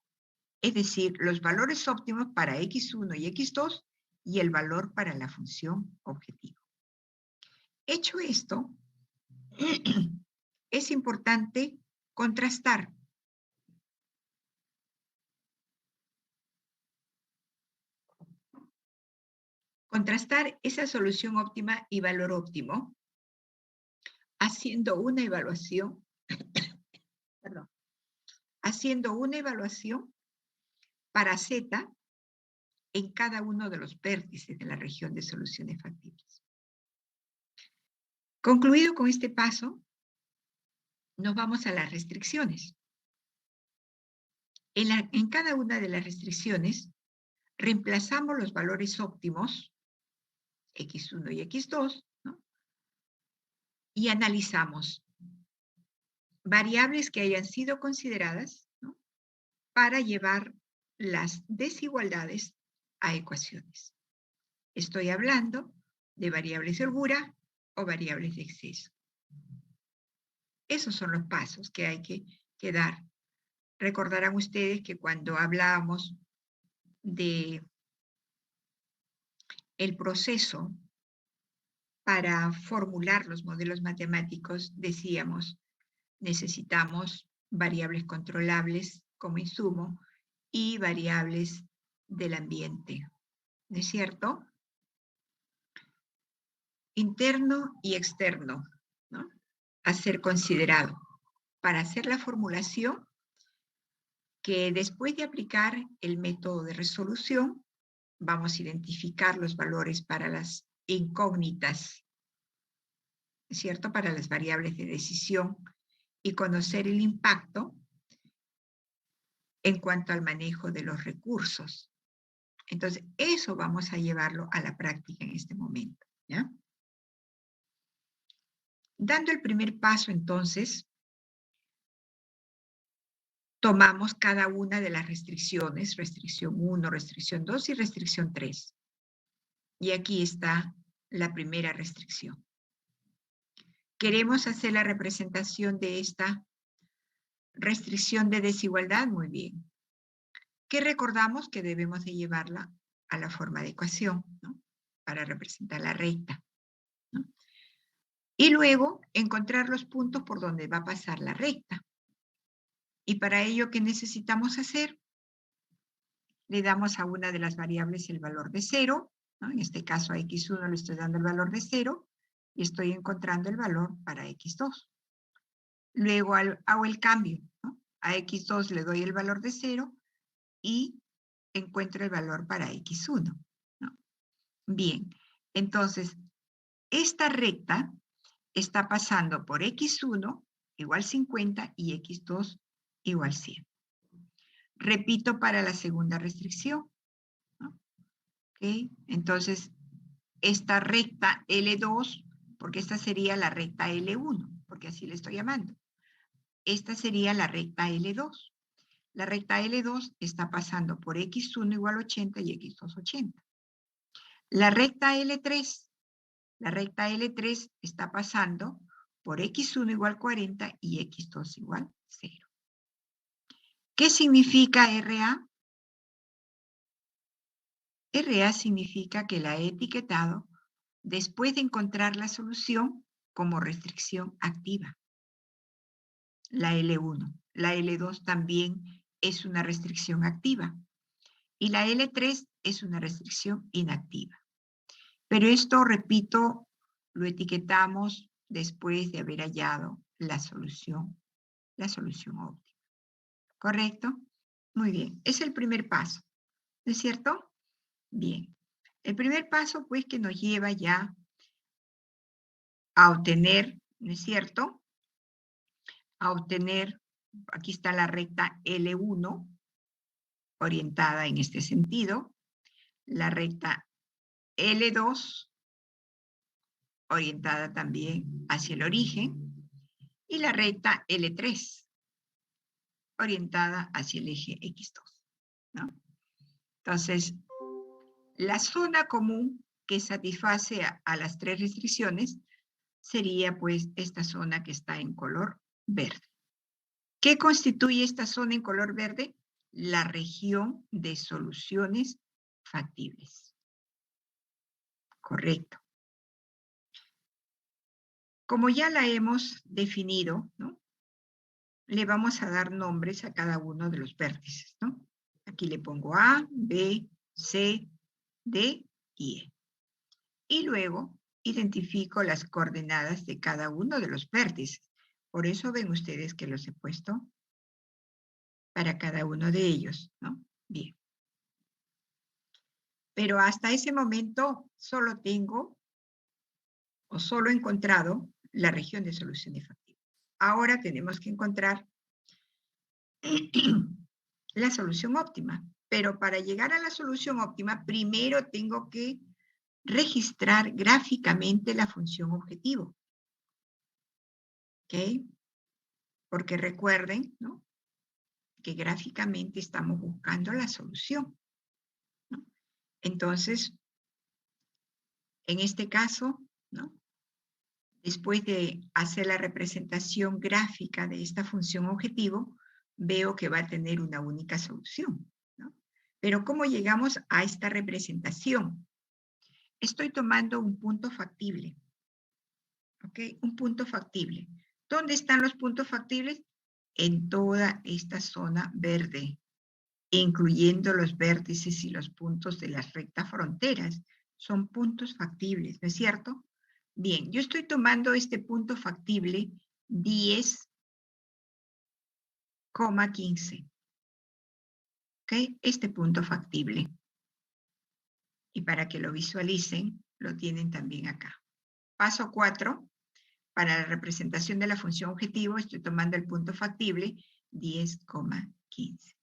Es decir, los valores óptimos para x1 y x2 y el valor para la función objetivo. Hecho esto, es importante contrastar esa solución óptima y valor óptimo haciendo una evaluación, perdón, haciendo una evaluación para Z en cada uno de los vértices de la región de soluciones factibles. Concluido con este paso, nos vamos a las restricciones. En cada una de las restricciones, reemplazamos los valores óptimos, x1 y x2, ¿no?, y analizamos variables que hayan sido consideradas, ¿no?, para llevar las desigualdades a ecuaciones. Estoy hablando de variables de holgura o variables de exceso. Esos son los pasos que hay que dar. Recordarán ustedes que cuando hablábamos de el proceso para formular los modelos matemáticos, decíamos, necesitamos variables controlables como insumo y variables del ambiente, ¿no es cierto? Interno y externo, ¿no?, a ser considerado para hacer la formulación que después de aplicar el método de resolución vamos a identificar los valores para las incógnitas, ¿cierto?, para las variables de decisión y conocer el impacto en cuanto al manejo de los recursos. Entonces, eso vamos a llevarlo a la práctica en este momento, ¿ya? Dando el primer paso, entonces, tomamos cada una de las restricciones, restricción 1, restricción 2 y restricción 3. Y aquí está la primera restricción. ¿Queremos hacer la representación de esta restricción de desigualdad? Muy bien. ¿Qué recordamos? Que debemos de llevarla a la forma de ecuación, ¿no? Para representar la recta, ¿no? Y luego encontrar los puntos por donde va a pasar la recta. Y para ello, ¿qué necesitamos hacer? Le damos a una de las variables el valor de 0, ¿no? En este caso a x1 le estoy dando el valor de 0 y estoy encontrando el valor para x2. Luego hago el cambio, ¿no? A x2 le doy el valor de 0 y encuentro el valor para x1, ¿no? Bien, entonces, esta recta está pasando por x1 igual 50 y x2 igual 100. Repito para la segunda restricción, ¿no? ¿Okay? Entonces, esta recta L2, porque esta sería la recta L1, porque así le estoy llamando. Esta sería la recta L2. La recta L2 está pasando por x1 igual 80 y x2 80. La recta L3 está pasando por x1 igual 40 y x2 igual 0. ¿Qué significa RA? RA significa que la he etiquetado después de encontrar la solución como restricción activa. La L1. La L2 también es una restricción activa. Y la L3 es una restricción inactiva. Pero esto, repito, lo etiquetamos después de haber hallado la solución óptima. ¿Correcto? Muy bien. Es el primer paso. ¿No es cierto? Bien. El primer paso, pues, que nos lleva ya a obtener, ¿no es cierto? A obtener, aquí está la recta L1, orientada en este sentido, la recta L2, orientada también hacia el origen, y la recta L3, orientada hacia el eje X2, ¿no? Entonces, la zona común que satisface a las tres restricciones sería pues esta zona que está en color verde. ¿Qué constituye esta zona en color verde? La región de soluciones factibles. Correcto. Como ya la hemos definido, ¿no? Le vamos a dar nombres a cada uno de los vértices, ¿no? Aquí le pongo A, B, C, D y E. Y luego identifico las coordenadas de cada uno de los vértices. Por eso ven ustedes que los he puesto para cada uno de ellos, ¿no? Bien. Pero hasta ese momento solo tengo o solo he encontrado la región de soluciones factibles. Ahora tenemos que encontrar la solución óptima. Pero para llegar a la solución óptima, primero tengo que registrar gráficamente la función objetivo. ¿Ok? Porque recuerden, ¿no? Que gráficamente estamos buscando la solución, ¿no? Entonces, en este caso, ¿no? Después de hacer la representación gráfica de esta función objetivo, veo que va a tener una única solución, ¿no? Pero ¿cómo llegamos a esta representación? Estoy tomando un punto factible, ¿ok? Un punto factible. ¿Dónde están los puntos factibles? En toda esta zona verde, incluyendo los vértices y los puntos de las rectas fronteras. Son puntos factibles, ¿no es cierto? Bien, yo estoy tomando este punto factible 10,15. ¿Ok? Este punto factible. Y para que lo visualicen, lo tienen también acá. Paso 4. Para la representación de la función objetivo, estoy tomando el punto factible 10,15.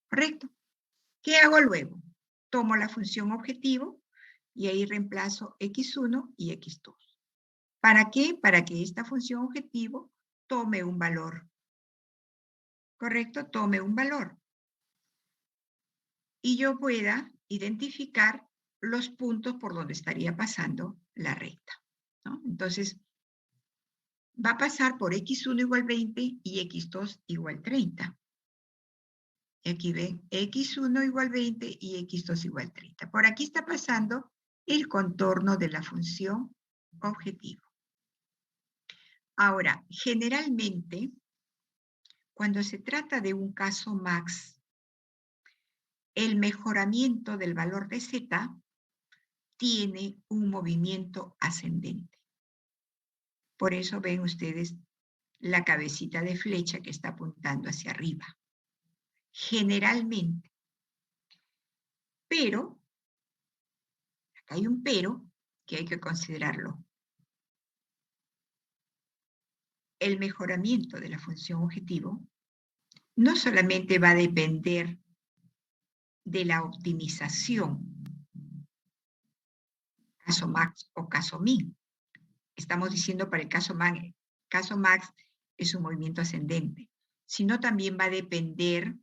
¿correcto? ¿Qué hago luego? Tomo la función objetivo y ahí reemplazo x1 y x2. ¿Para qué? Para que esta función objetivo tome un valor. ¿Correcto? Tome un valor. Y yo pueda identificar los puntos por donde estaría pasando la recta, ¿no? Entonces, va a pasar por x1 igual 20 y x2 igual 30. Y aquí ven, x1 igual 20 y x2 igual 30. Por aquí está pasando el contorno de la función objetivo. Ahora, generalmente, cuando se trata de un caso max, el mejoramiento del valor de z tiene un movimiento ascendente. Por eso ven ustedes la cabecita de flecha que está apuntando hacia arriba. Generalmente. Pero, acá hay un pero que hay que considerarlo. El mejoramiento de la función objetivo no solamente va a depender de la optimización, caso max o caso min. Estamos diciendo para el caso max es un movimiento ascendente, sino también va a depender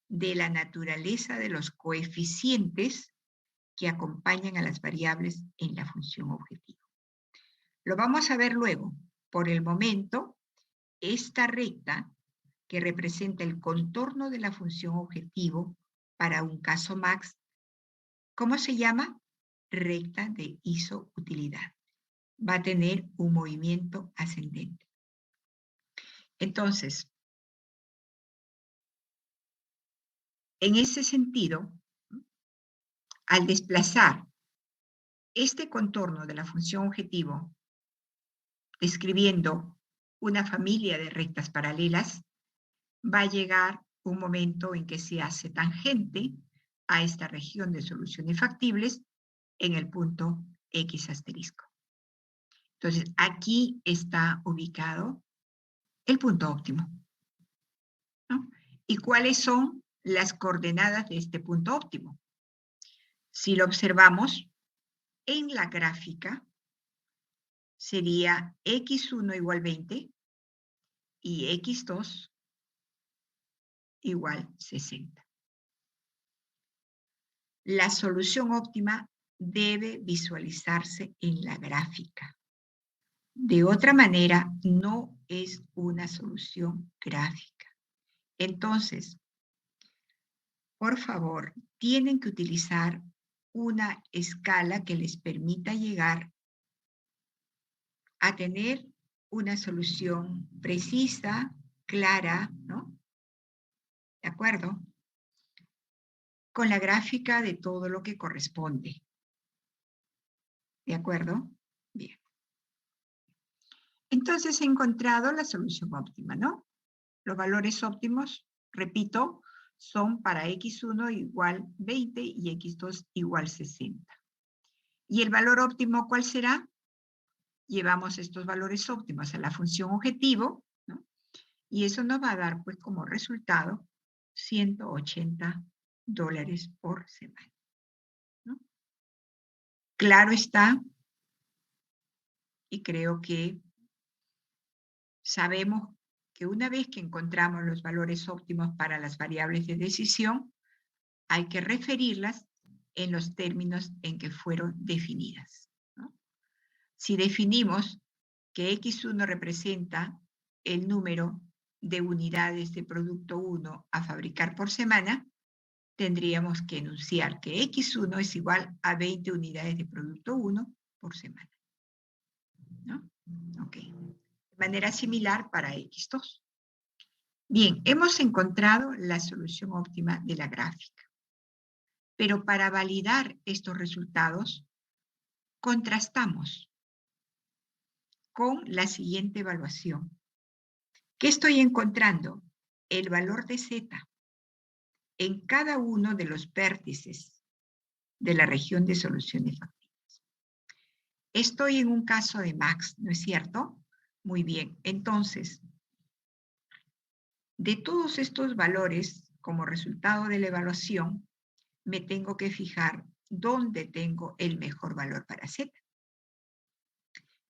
de la naturaleza de los coeficientes que acompañan a las variables en la función objetivo. Lo vamos a ver luego. Por el momento, esta recta que representa el contorno de la función objetivo para un caso max, ¿cómo se llama? Recta de isoutilidad. Va a tener un movimiento ascendente. Entonces, en ese sentido, al desplazar este contorno de la función objetivo, describiendo una familia de rectas paralelas, va a llegar un momento en que se hace tangente a esta región de soluciones factibles en el punto X asterisco. Entonces, aquí está ubicado el punto óptimo, ¿no? ¿Y cuáles son las coordenadas de este punto óptimo? Si lo observamos en la gráfica, sería x1 igual 20 y x2 igual 60. La solución óptima debe visualizarse en la gráfica. De otra manera, no es una solución gráfica. Entonces, por favor, tienen que utilizar una escala que les permita llegar a tener una solución precisa, clara, ¿no? ¿De acuerdo? Con la gráfica de todo lo que corresponde. ¿De acuerdo? Bien. Entonces he encontrado la solución óptima, ¿no? Los valores óptimos, repito, son para x1 igual 20 y x2 igual 60. ¿Y el valor óptimo cuál será? Llevamos estos valores óptimos a la función objetivo, ¿no? Y eso nos va a dar, pues, como resultado, $180 por semana, ¿no? Claro está, y creo que sabemos que una vez que encontramos los valores óptimos para las variables de decisión, hay que referirlas en los términos en que fueron definidas, ¿no? Si definimos que X1 representa el número de unidades de producto 1 a fabricar por semana, tendríamos que enunciar que X1 es igual a 20 unidades de producto 1 por semana, ¿no? Ok. De manera similar para X2. Bien, hemos encontrado la solución óptima de la gráfica. Pero para validar estos resultados, contrastamos con la siguiente evaluación. ¿Qué estoy encontrando? El valor de Z en cada uno de los vértices de la región de soluciones factibles. Estoy en un caso de max, ¿no es cierto? Muy bien, entonces, de todos estos valores como resultado de la evaluación, me tengo que fijar dónde tengo el mejor valor para Z.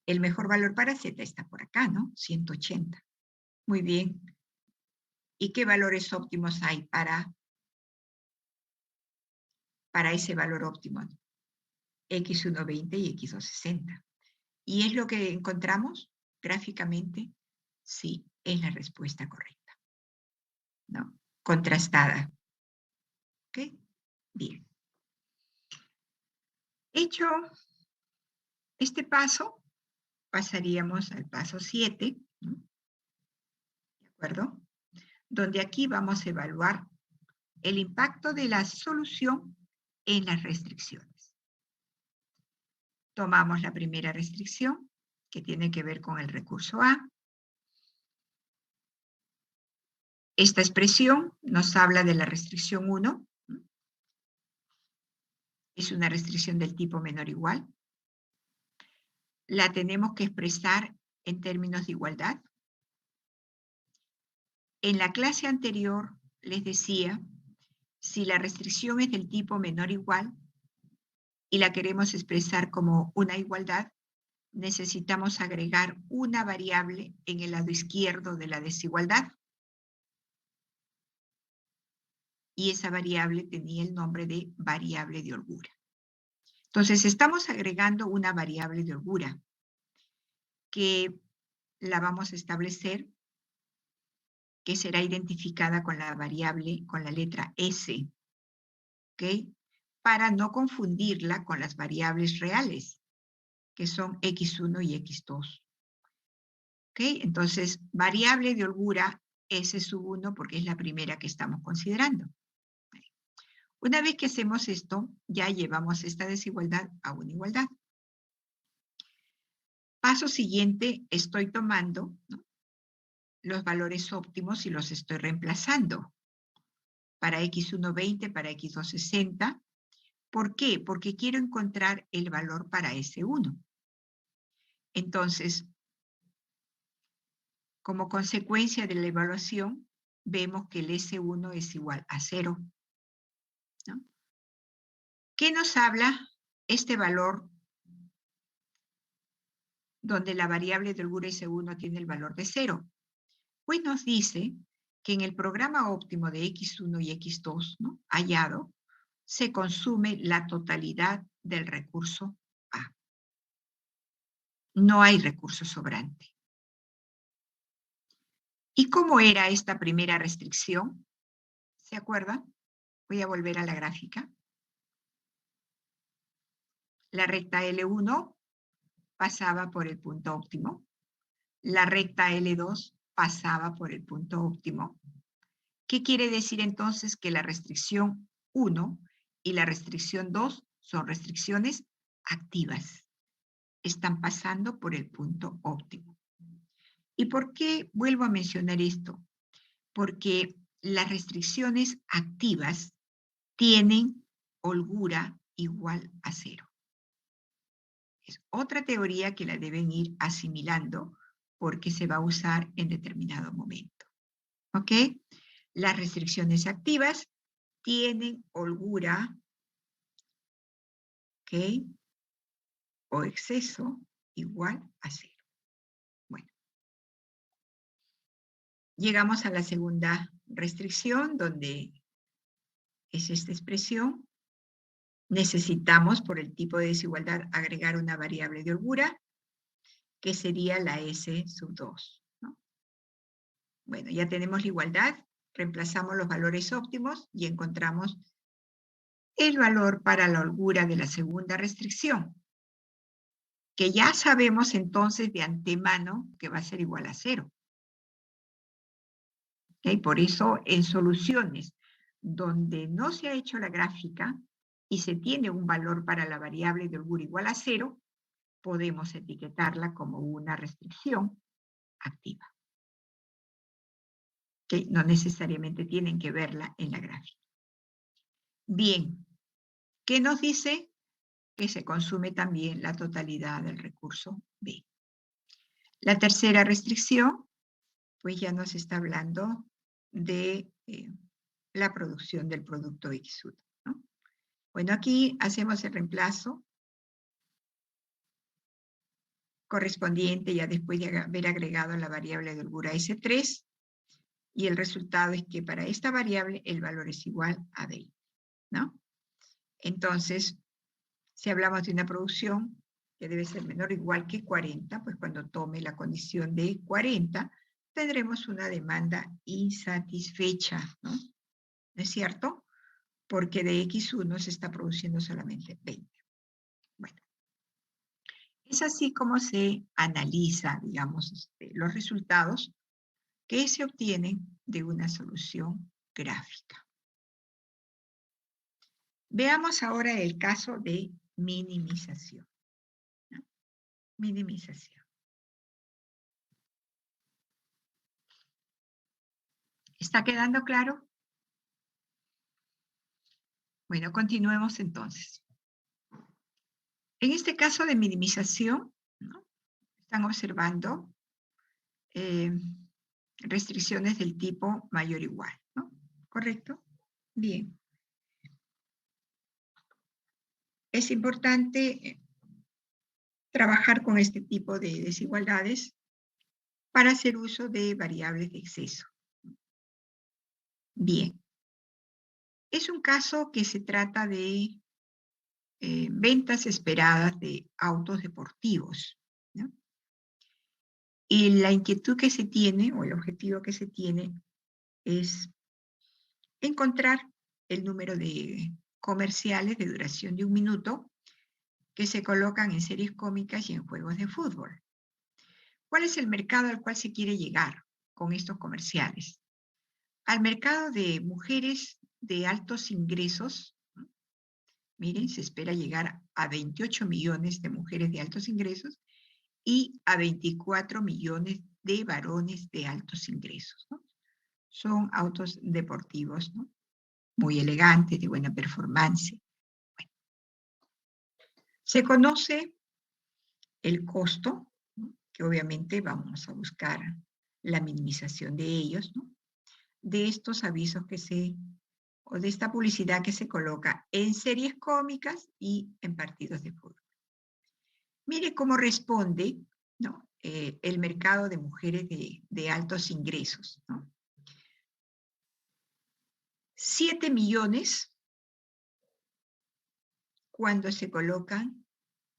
El mejor valor para Z está por acá, ¿no? 180. Muy bien. ¿Y qué valores óptimos hay para ese valor óptimo? X1 20 y X2 60. ¿Y es lo que encontramos gráficamente? Sí, es la respuesta correcta, ¿no? Contrastada. ¿Ok? Bien. Hecho este paso, pasaríamos al paso 7, ¿no? ¿De acuerdo? Donde aquí vamos a evaluar el impacto de la solución en las restricciones. Tomamos la primera restricción, que tiene que ver con el recurso A. Esta expresión nos habla de la restricción 1. Es una restricción del tipo menor o igual. La tenemos que expresar en términos de igualdad. En la clase anterior les decía, si la restricción es del tipo menor o igual y la queremos expresar como una igualdad, necesitamos agregar una variable en el lado izquierdo de la desigualdad. Y esa variable tenía el nombre de variable de holgura. Entonces, estamos agregando una variable de holgura que la vamos a establecer, que será identificada con la variable, con la letra S, ¿ok? Para no confundirla con las variables reales, que son X1 y X2. ¿Ok? Entonces, variable de holgura S1 porque es la primera que estamos considerando. Una vez que hacemos esto, ya llevamos esta desigualdad a una igualdad. Paso siguiente, estoy tomando, ¿no?, los valores óptimos y los estoy reemplazando. Para X1 20, para X2 60. ¿Por qué? Porque quiero encontrar el valor para S1. Entonces, como consecuencia de la evaluación, vemos que el S1 es igual a 0. ¿No? ¿Qué nos habla este valor donde la variable de holgura S1 tiene el valor de 0? Pues nos dice que en el programa óptimo de X1 y X2, ¿no?, hallado, se consume la totalidad del recurso A. No hay recurso sobrante. ¿Y cómo era esta primera restricción? ¿Se acuerdan? Voy a volver a la gráfica. La recta L1 pasaba por el punto óptimo. La recta L2 pasaba por el punto óptimo. ¿Qué quiere decir entonces? Que la restricción 1 y la restricción 2 son restricciones activas. Están pasando por el punto óptimo. ¿Y por qué vuelvo a mencionar esto? Porque las restricciones activas tienen holgura igual a 0. Es otra teoría que la deben ir asimilando porque se va a usar en determinado momento. ¿Ok? Las restricciones activas tienen holgura, ¿ok?, o exceso igual a 0. Bueno. Llegamos a la segunda restricción, donde es esta expresión. Necesitamos, por el tipo de desigualdad, agregar una variable de holgura, que sería la S2, ¿no? Bueno, ya tenemos la igualdad, reemplazamos los valores óptimos y encontramos el valor para la holgura de la segunda restricción, que ya sabemos entonces de antemano que va a ser igual a 0. ¿Okay? Por eso, en soluciones donde no se ha hecho la gráfica y se tiene un valor para la variable de holgura igual a 0, podemos etiquetarla como una restricción activa. ¿Okay? No necesariamente tienen que verla en la gráfica. Bien, ¿qué nos dice? Que se consume también la totalidad del recurso B. La tercera restricción, pues ya nos está hablando de la producción del producto X1, ¿no? Bueno, aquí hacemos el reemplazo correspondiente ya después de haber agregado la variable de holgura S3, y el resultado es que para esta variable el valor es igual a 20, ¿no? Entonces, si hablamos de una producción que debe ser menor o igual que 40, pues cuando tome la condición de 40, tendremos una demanda insatisfecha, ¿no? ¿No es cierto? Porque de X1 se está produciendo solamente 20. Bueno, es así como se analiza, digamos, los resultados que se obtienen de una solución gráfica. Veamos ahora el caso de minimización, ¿no? Minimización. ¿Está quedando claro? Bueno, continuemos entonces. En este caso de minimización, ¿no? Están observando restricciones del tipo mayor o igual, ¿no? ¿Correcto? Bien. Es importante trabajar con este tipo de desigualdades para hacer uso de variables de exceso. Bien. Es un caso que se trata de ventas esperadas de autos deportivos, ¿no? Y la inquietud que se tiene, o el objetivo que se tiene, es encontrar el número de comerciales de duración de 1 minuto que se colocan en series cómicas y en juegos de fútbol. ¿Cuál es el mercado al cual se quiere llegar con estos comerciales? Al mercado de mujeres de altos ingresos. Miren, se espera llegar a 28 millones de mujeres de altos ingresos y a 24 millones de varones de altos ingresos, ¿no? Son autos deportivos, ¿no? Muy elegantes, de buena performance. Bueno, se conoce el costo, ¿no? Que obviamente vamos a buscar la minimización de ellos, ¿no? De estos avisos o de esta publicidad que se coloca en series cómicas y en partidos de fútbol. Mire cómo responde, ¿no? El mercado de mujeres de altos ingresos, ¿no? 7 millones cuando se colocan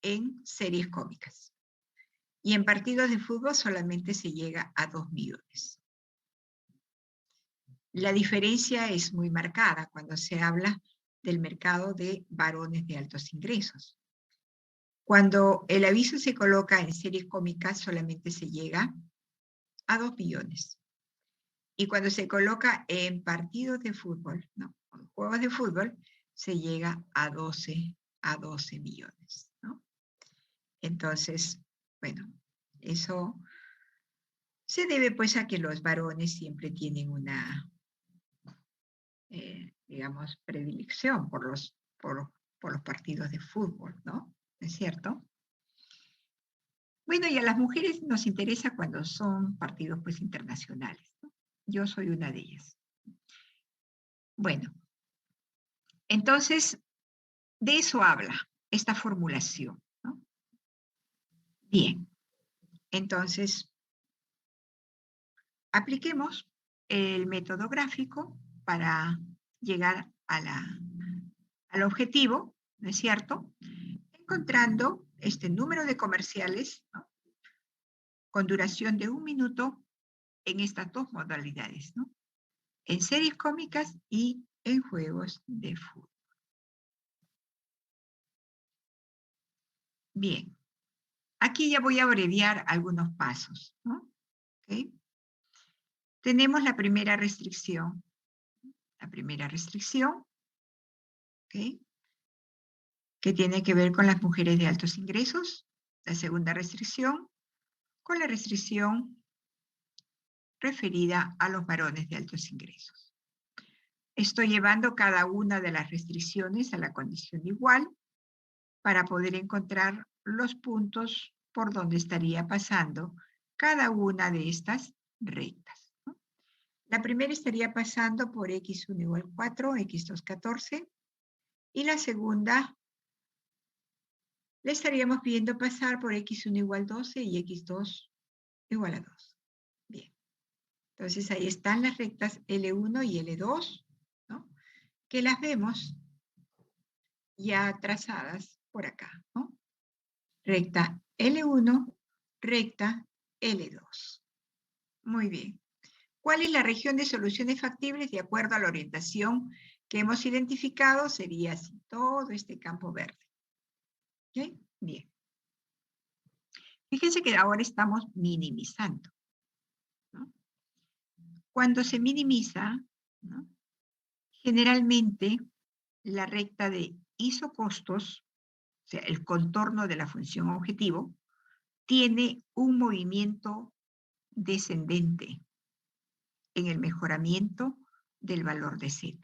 en series cómicas. Y en partidos de fútbol solamente se llega a 2 millones. La diferencia es muy marcada cuando se habla del mercado de varones de altos ingresos. Cuando el aviso se coloca en series cómicas solamente se llega a 2 millones. Y cuando se coloca en partidos de fútbol, ¿no? En juegos de fútbol, se llega a 12 millones, ¿no? Entonces, bueno, eso se debe pues a que los varones siempre tienen una, digamos, predilección por los partidos de fútbol, ¿no? ¿Es cierto? Bueno, y a las mujeres nos interesa cuando son partidos pues internacionales, ¿no? Yo soy una de ellas. Bueno, entonces, de eso habla esta formulación, ¿no? Bien, entonces, apliquemos el método gráfico para llegar al objetivo, ¿no es cierto? Encontrando este número de comerciales, ¿no? Con duración de 1 minuto en estas dos modalidades, ¿no? En series cómicas y en juegos de fútbol. Bien, aquí ya voy a abreviar algunos pasos, ¿no? ¿Okay? Tenemos la primera restricción. La primera restricción, ¿okay? Que tiene que ver con las mujeres de altos ingresos. La segunda restricción, con la restricción referida a los varones de altos ingresos. Estoy llevando cada una de las restricciones a la condición de igual para poder encontrar los puntos por donde estaría pasando cada una de estas rectas, ¿no? La primera estaría pasando por x1 igual 4, x2 14. Y la segunda le estaríamos viendo pasar por x1 igual 12 y x2 igual a 2. Bien. Entonces ahí están las rectas L1 y L2, ¿no? Que las vemos ya trazadas por acá, ¿no? Recta L1, recta L2. Muy bien. ¿Cuál es la región de soluciones factibles de acuerdo a la orientación que hemos identificado? Sería así, todo este campo verde. ¿Ok? Bien. Fíjense que ahora estamos minimizando, ¿no? Cuando se minimiza, ¿no? Generalmente la recta de isocostos, o sea, el contorno de la función objetivo, tiene un movimiento descendente en el mejoramiento del valor de z.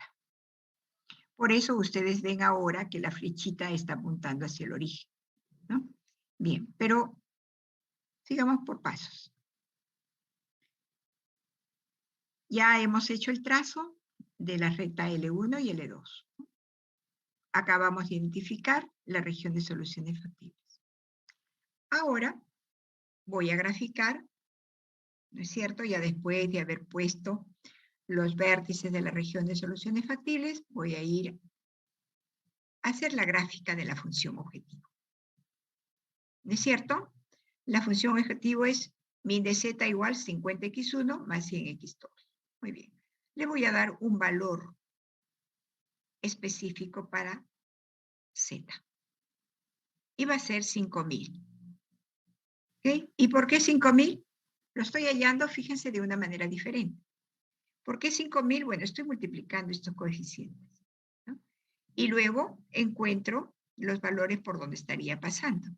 Por eso ustedes ven ahora que la flechita está apuntando hacia el origen, ¿no? Bien, pero sigamos por pasos. Ya hemos hecho el trazo de la recta L1 y L2. Acabamos de identificar la región de soluciones factibles. Ahora voy a graficar, ¿no es cierto? Ya después de haber puesto los vértices de la región de soluciones factibles, voy a ir a hacer la gráfica de la función objetivo. ¿No es cierto? La función objetivo es min de z igual 50x1 más 100x2. Muy bien. Le voy a dar un valor específico para z. Y va a ser 5000. ¿Okay? ¿Y por qué 5000? Lo estoy hallando, fíjense, de una manera diferente. ¿Por qué 5000? Bueno, estoy multiplicando estos coeficientes, ¿no? Y luego encuentro los valores por donde estaría pasando.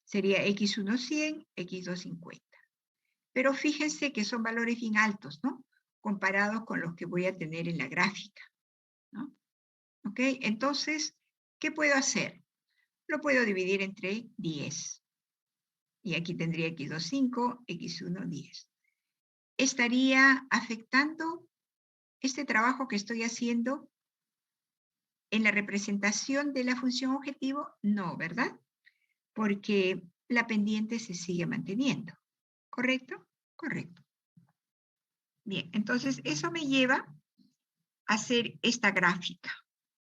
Sería x1 100, x2 50. Pero fíjense que son valores bien altos, ¿no? Comparados con los que voy a tener en la gráfica, ¿no? ¿Ok? Entonces, ¿qué puedo hacer? Lo puedo dividir entre 10. Y aquí tendría x2 5, x1 10. ¿Estaría afectando este trabajo que estoy haciendo en la representación de la función objetivo? No, ¿verdad? Porque la pendiente se sigue manteniendo. ¿Correcto? Correcto. Bien, entonces eso me lleva a hacer esta gráfica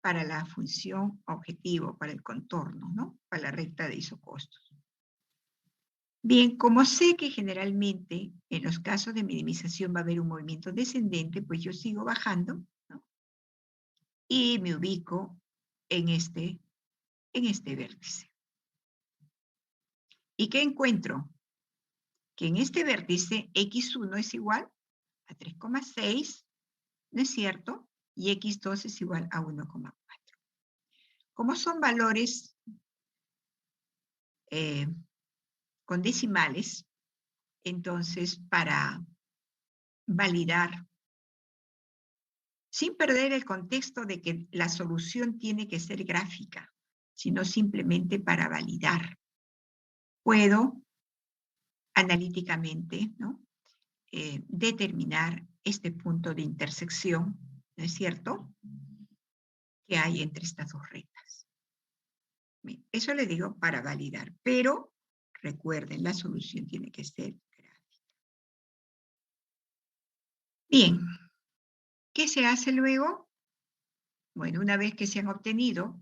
para la función objetivo, para el contorno, ¿no? Para la recta de isocostos. Bien, como sé que generalmente en los casos de minimización va a haber un movimiento descendente, pues yo sigo bajando, ¿no? Y me ubico en este vértice. ¿Y qué encuentro? Que en este vértice x1 es igual a 3,6, ¿no es cierto? Y x2 es igual a 1,4. Como son valores con decimales, entonces para validar, sin perder el contexto de que la solución tiene que ser gráfica, sino simplemente para validar, puedo analíticamente, ¿no? Determinar este punto de intersección, ¿no es cierto?, que hay entre estas dos rectas. Bien, eso le digo para validar, pero recuerden, la solución tiene que ser gráfica. Bien, ¿qué se hace luego? Bueno, una vez que se han obtenido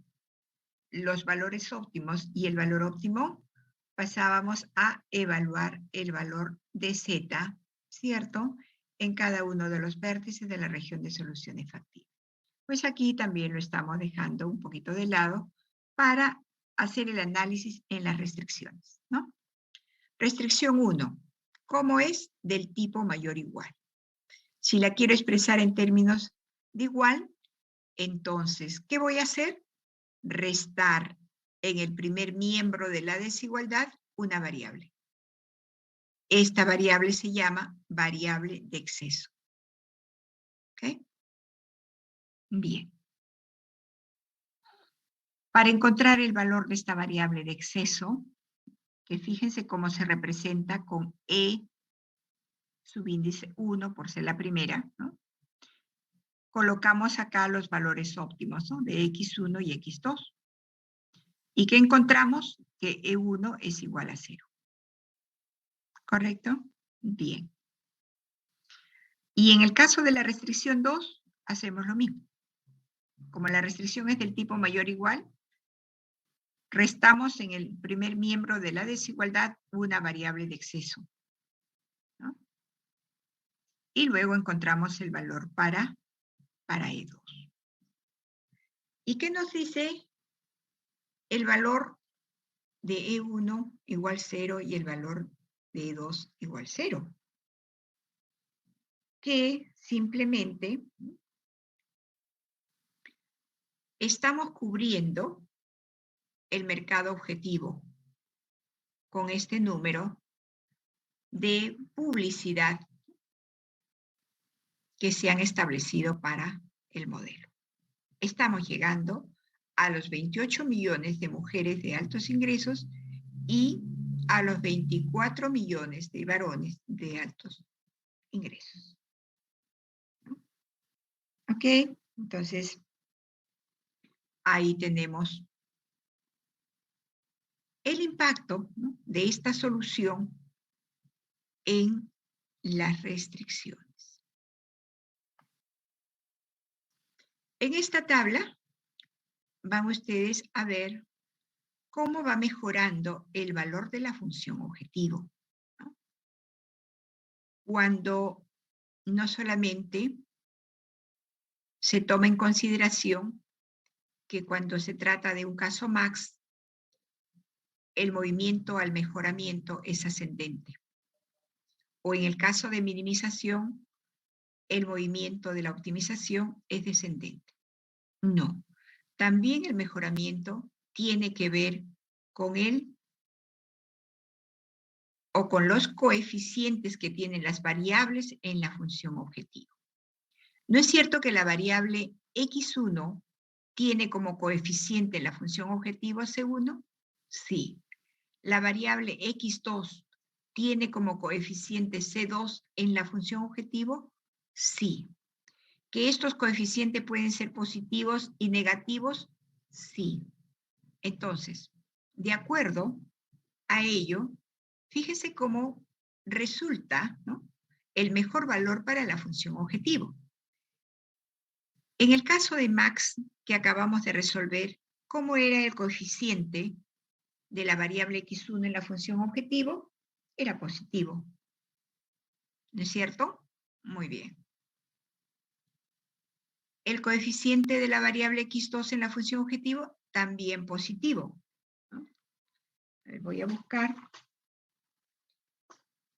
los valores óptimos y el valor óptimo, pasábamos a evaluar el valor de z, ¿cierto?, en cada uno de los vértices de la región de soluciones factibles. Pues aquí también lo estamos dejando un poquito de lado para hacer el análisis en las restricciones, ¿no? Restricción 1, ¿cómo es? Del tipo mayor o igual. Si la quiero expresar en términos de igual, entonces, ¿qué voy a hacer? Restar en el primer miembro de la desigualdad una variable. Esta variable se llama variable de exceso. ¿Ok? Bien. Para encontrar el valor de esta variable de exceso, que fíjense cómo se representa con E subíndice 1 por ser la primera, ¿no? colocamos acá los valores óptimos, ¿no? De X1 y X2. ¿Y qué encontramos? Que E1 es igual a 0. ¿Correcto? Bien. Y en el caso de la restricción 2, hacemos lo mismo. Como la restricción es del tipo mayor o igual, restamos en el primer miembro de la desigualdad una variable de exceso, ¿no? Y luego encontramos el valor para E2. ¿Y qué nos dice el valor de E1 igual 0 y el valor de E2 igual 0? Que simplemente estamos cubriendo el mercado objetivo con este número de publicidad que se han establecido para el modelo. Estamos llegando a los 28 millones de mujeres de altos ingresos y a los 24 millones de varones de altos ingresos. ¿Ok? Entonces, ahí tenemos el impacto, ¿no?, de esta solución en las restricciones. En esta tabla van ustedes a ver cómo va mejorando el valor de la función objetivo, ¿no? Cuando no solamente se toma en consideración que cuando se trata de un caso max, el movimiento al mejoramiento es ascendente. O en el caso de minimización, el movimiento de la optimización es descendente. No. También el mejoramiento tiene que ver con él o con los coeficientes que tienen las variables en la función objetivo. ¿No es cierto que la variable X1 tiene como coeficiente la función objetivo C1? Sí. ¿La variable X2 tiene como coeficiente C2 en la función objetivo? Sí. ¿Que estos coeficientes pueden ser positivos y negativos? Sí. Entonces, de acuerdo a ello, fíjese cómo resulta, ¿no?, el mejor valor para la función objetivo. En el caso de Max, que acabamos de resolver, ¿cómo era el coeficiente de la variable X1 en la función objetivo? Era positivo. ¿No es cierto? Muy bien. El coeficiente de la variable X2 en la función objetivo, también positivo, ¿no? Voy a buscar.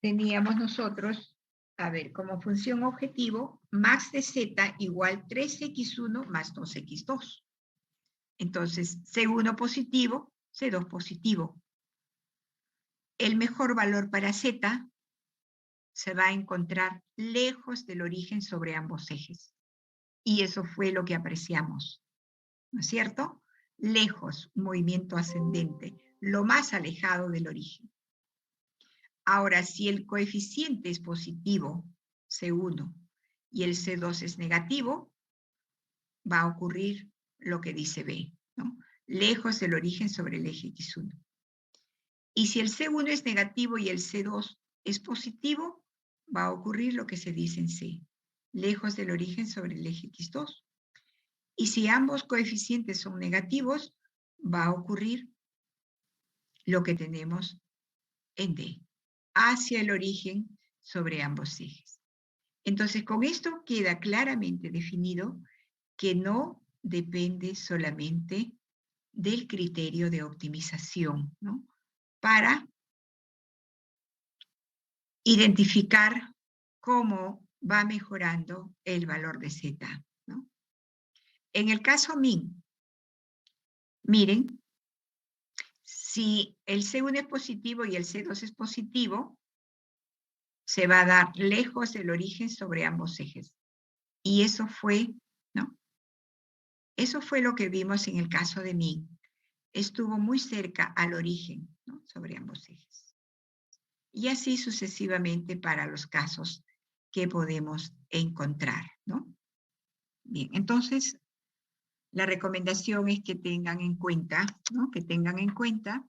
Teníamos nosotros, a ver, como función objetivo, max de z igual 3x1 más 2x2. Entonces, C1 positivo, C2 positivo. El mejor valor para z se va a encontrar lejos del origen sobre ambos ejes. Y eso fue lo que apreciamos, ¿no es cierto? Lejos, movimiento ascendente, lo más alejado del origen. Ahora, si el coeficiente es positivo, C1, y el C2 es negativo, va a ocurrir lo que dice B, ¿no? Lejos del origen sobre el eje X1. Y si el C1 es negativo y el C2 es positivo, va a ocurrir lo que se dice en C, lejos del origen sobre el eje X2. Y si ambos coeficientes son negativos, va a ocurrir lo que tenemos en D, hacia el origen sobre ambos ejes. Entonces, con esto queda claramente definido que no depende solamente del criterio de optimización, ¿no?, para identificar cómo va mejorando el valor de Z, ¿no? En el caso min, miren, si el C1 es positivo y el C2 es positivo, se va a dar lejos del origen sobre ambos ejes. Y eso fue, ¿no? Eso fue lo que vimos en el caso de min. Estuvo muy cerca al origen, ¿no?, sobre ambos ejes. Y así sucesivamente para los casos que podemos encontrar, ¿no? Bien, entonces la recomendación es que tengan en cuenta, ¿no? Que tengan en cuenta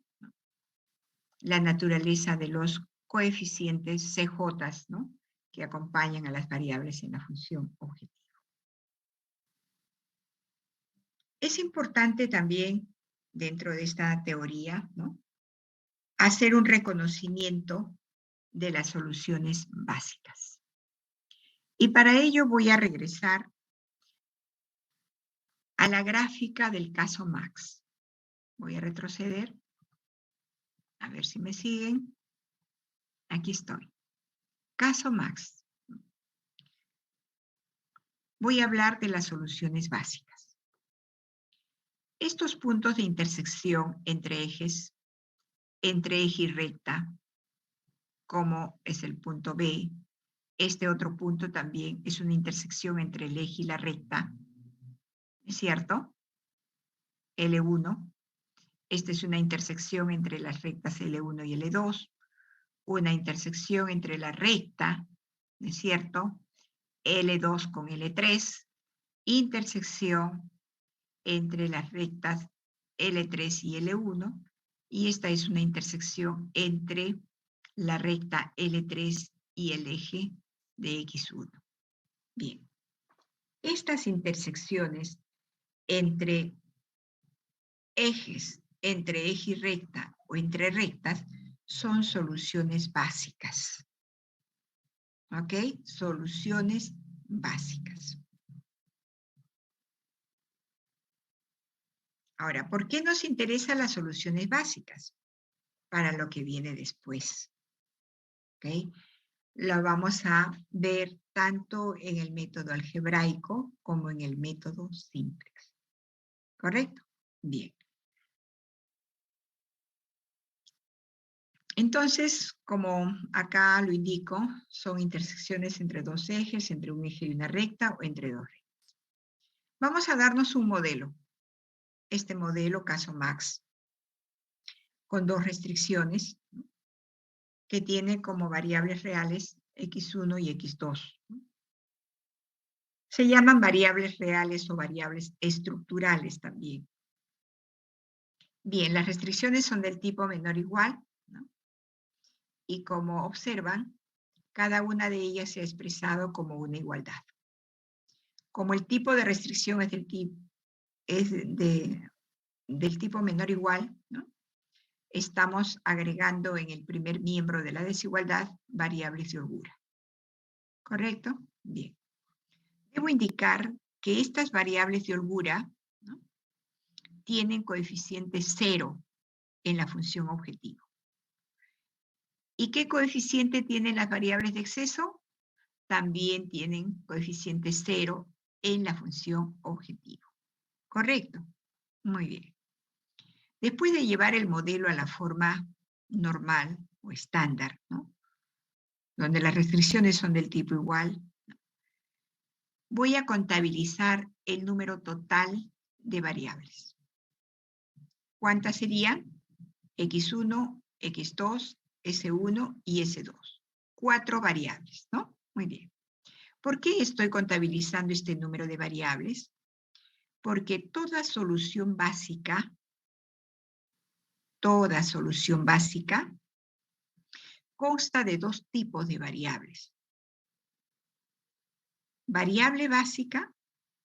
la naturaleza de los coeficientes CJ, ¿no? Que acompañan a las variables en la función objetivo. Es importante también, dentro de esta teoría, ¿no? Hacer un reconocimiento de las soluciones básicas. Y para ello voy a regresar a la gráfica del caso Max. Voy a retroceder, a ver si me siguen. Aquí estoy. Caso Max. Voy a hablar de las soluciones básicas. Estos puntos de intersección entre ejes, entre eje y recta, como es el punto B, este otro punto también es una intersección entre el eje y la recta, ¿es cierto? L1. Esta es una intersección entre las rectas L1 y L2, una intersección entre la recta, ¿no es cierto? L2 con L3, intersección entre las rectas L3 y L1, y esta es una intersección entre la recta L3 y el eje de X1. Bien, estas intersecciones entre ejes, entre eje y recta o entre rectas, son soluciones básicas. ¿Ok? Soluciones básicas. Ahora, ¿por qué nos interesan las soluciones básicas? Para lo que viene después. ¿Ok? Lo vamos a ver tanto en el método algebraico como en el método simplex. ¿Correcto? Bien. Entonces, como acá lo indico, son intersecciones entre dos ejes, entre un eje y una recta, o entre dos rectas. Vamos a darnos un modelo. Este modelo, caso Max, con dos restricciones, que tiene como variables reales x1 y x2. Se llaman variables reales o variables estructurales también. Bien, las restricciones son del tipo menor o igual, ¿no? Y como observan, cada una de ellas se ha expresado como una igualdad. Como el tipo de restricción es del tipo menor o igual, ¿no? Estamos agregando en el primer miembro de la desigualdad variables de holgura. ¿Correcto? Bien. Debo indicar que estas variables de holgura, ¿no?, tienen coeficiente 0 en la función objetivo. ¿Y qué coeficiente tienen las variables de exceso? También tienen coeficiente 0 en la función objetivo. ¿Correcto? Muy bien. Después de llevar el modelo a la forma normal o estándar, ¿no?, donde las restricciones son del tipo igual, voy a contabilizar el número total de variables. ¿Cuántas serían? X1, X2, S1 y S2. 4 variables, ¿no? Muy bien. ¿Por qué estoy contabilizando este número de variables? Porque toda solución básica, consta de dos tipos de variables. Variable básica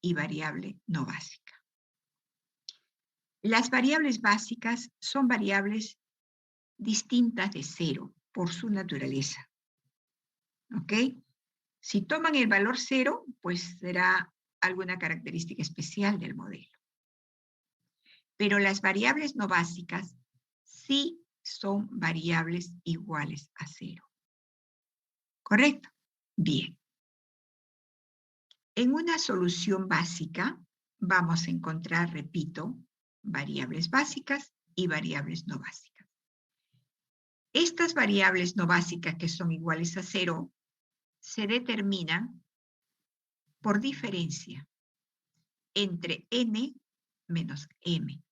y variable no básica. Las variables básicas son variables distintas de 0 por su naturaleza. ¿Ok? Si toman el valor 0, pues será alguna característica especial del modelo. Pero las variables no básicas sí son variables iguales a 0. ¿Correcto? Bien. En una solución básica vamos a encontrar, repito, variables básicas y variables no básicas. Estas variables no básicas que son iguales a 0 se determinan por diferencia entre n menos m.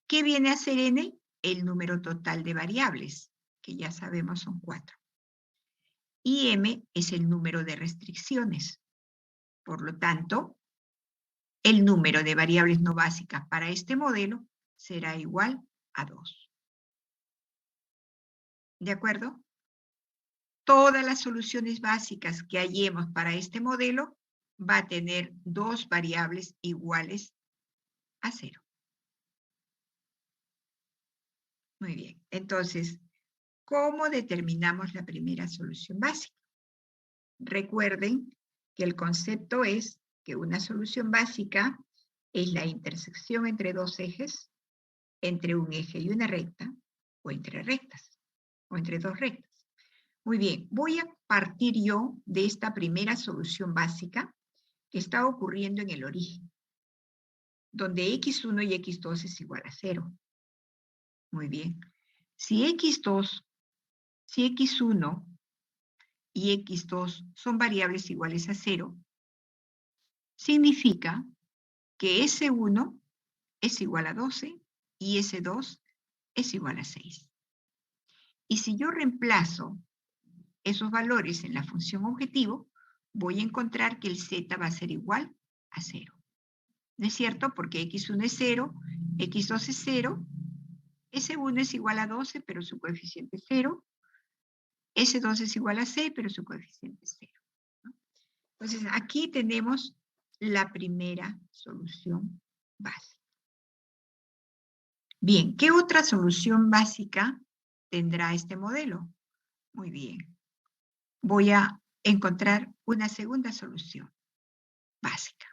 ¿Qué viene a ser n? El número total de variables, que ya sabemos son 4. Y m es el número de restricciones. Por lo tanto, el número de variables no básicas para este modelo será igual a 2. ¿De acuerdo? Todas las soluciones básicas que hallemos para este modelo va a tener 2 variables iguales a 0. Muy bien. Entonces, ¿cómo determinamos la primera solución básica? Recuerden que el concepto es que una solución básica es la intersección entre dos ejes, entre un eje y una recta, o entre rectas, o entre dos rectas. Muy bien, voy a partir yo de esta primera solución básica que está ocurriendo en el origen, donde x1 y x2 es igual a 0. Muy bien. Si x1 y x2 son variables iguales a 0, significa que S1 es igual a 12 y S2 es igual a 6. Y si yo reemplazo esos valores en la función objetivo, voy a encontrar que el z va a ser igual a 0. ¿No es cierto? Porque x1 es 0, x2 es 0, S1 es igual a 12, pero su coeficiente es 0, S2 es igual a 6, pero su coeficiente es 0. ¿No? Entonces, aquí tenemos la primera solución básica. Bien, ¿qué otra solución básica tendrá este modelo? Muy bien. Voy a encontrar una segunda solución básica.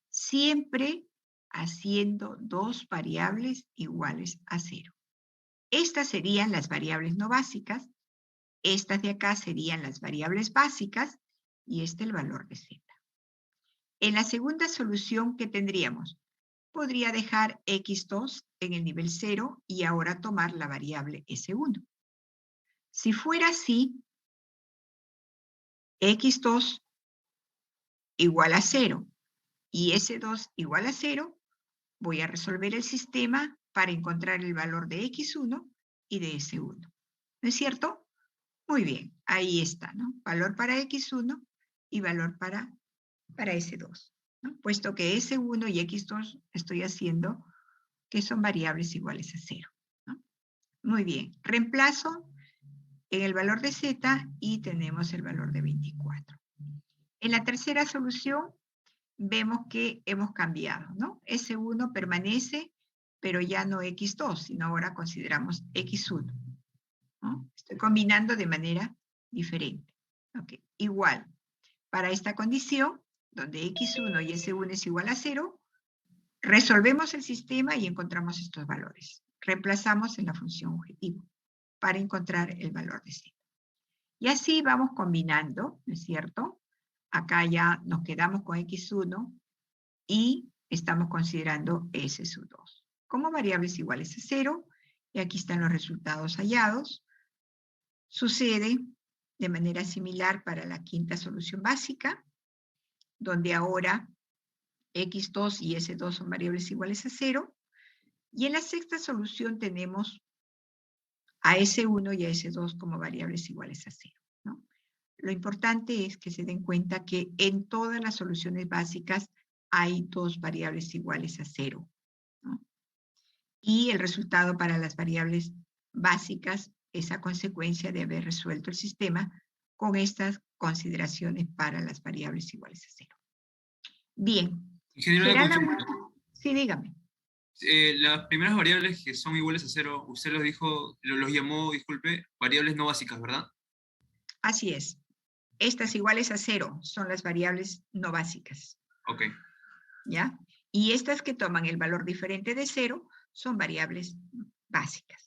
Siempre haciendo 2 variables iguales a 0. Estas serían las variables no básicas, estas de acá serían las variables básicas y este el valor de z. En la segunda solución, ¿qué tendríamos? Podría dejar x2 en el nivel 0 y ahora tomar la variable s1. Si fuera así, x2 igual a 0 y s2 igual a 0, voy a resolver el sistema para encontrar el valor de x1 y de s1. ¿No es cierto? Muy bien, ahí está, ¿no? Valor para x1 y valor para s2, ¿no? Puesto que s1 y x2 estoy haciendo que son variables iguales a 0, ¿no? Muy bien, reemplazo en el valor de z y tenemos el valor de 24. En la tercera solución vemos que hemos cambiado, ¿no? S1 permanece, pero ya no x2, sino ahora consideramos x1, ¿no? Estoy combinando de manera diferente. Okay. Igual, para esta condición, donde x1 y s1 es igual a 0, resolvemos el sistema y encontramos estos valores. Reemplazamos en la función objetivo para encontrar el valor de z. Y así vamos combinando, ¿no es cierto? Acá ya nos quedamos con x1 y estamos considerando s2 como variables iguales a 0. Y aquí están los resultados hallados. Sucede de manera similar para la quinta solución básica, donde ahora x2 y s2 son variables iguales a 0. Y en la sexta solución tenemos a S1 y a S2 como variables iguales a 0, ¿no? Lo importante es que se den cuenta que en todas las soluciones básicas hay 2 variables iguales a 0, ¿no? Y el resultado para las variables básicas es a consecuencia de haber resuelto el sistema con estas consideraciones para las variables iguales a 0. Bien. Ingeniero, ¿Será una la consulta. última? Sí, dígame. Las primeras variables que son iguales a 0, usted los dijo, los llamó, disculpe, variables no básicas, ¿verdad? Así es. Estas iguales a 0 son las variables no básicas. Ok. ¿Ya? Y estas que toman el valor diferente de 0 son variables básicas.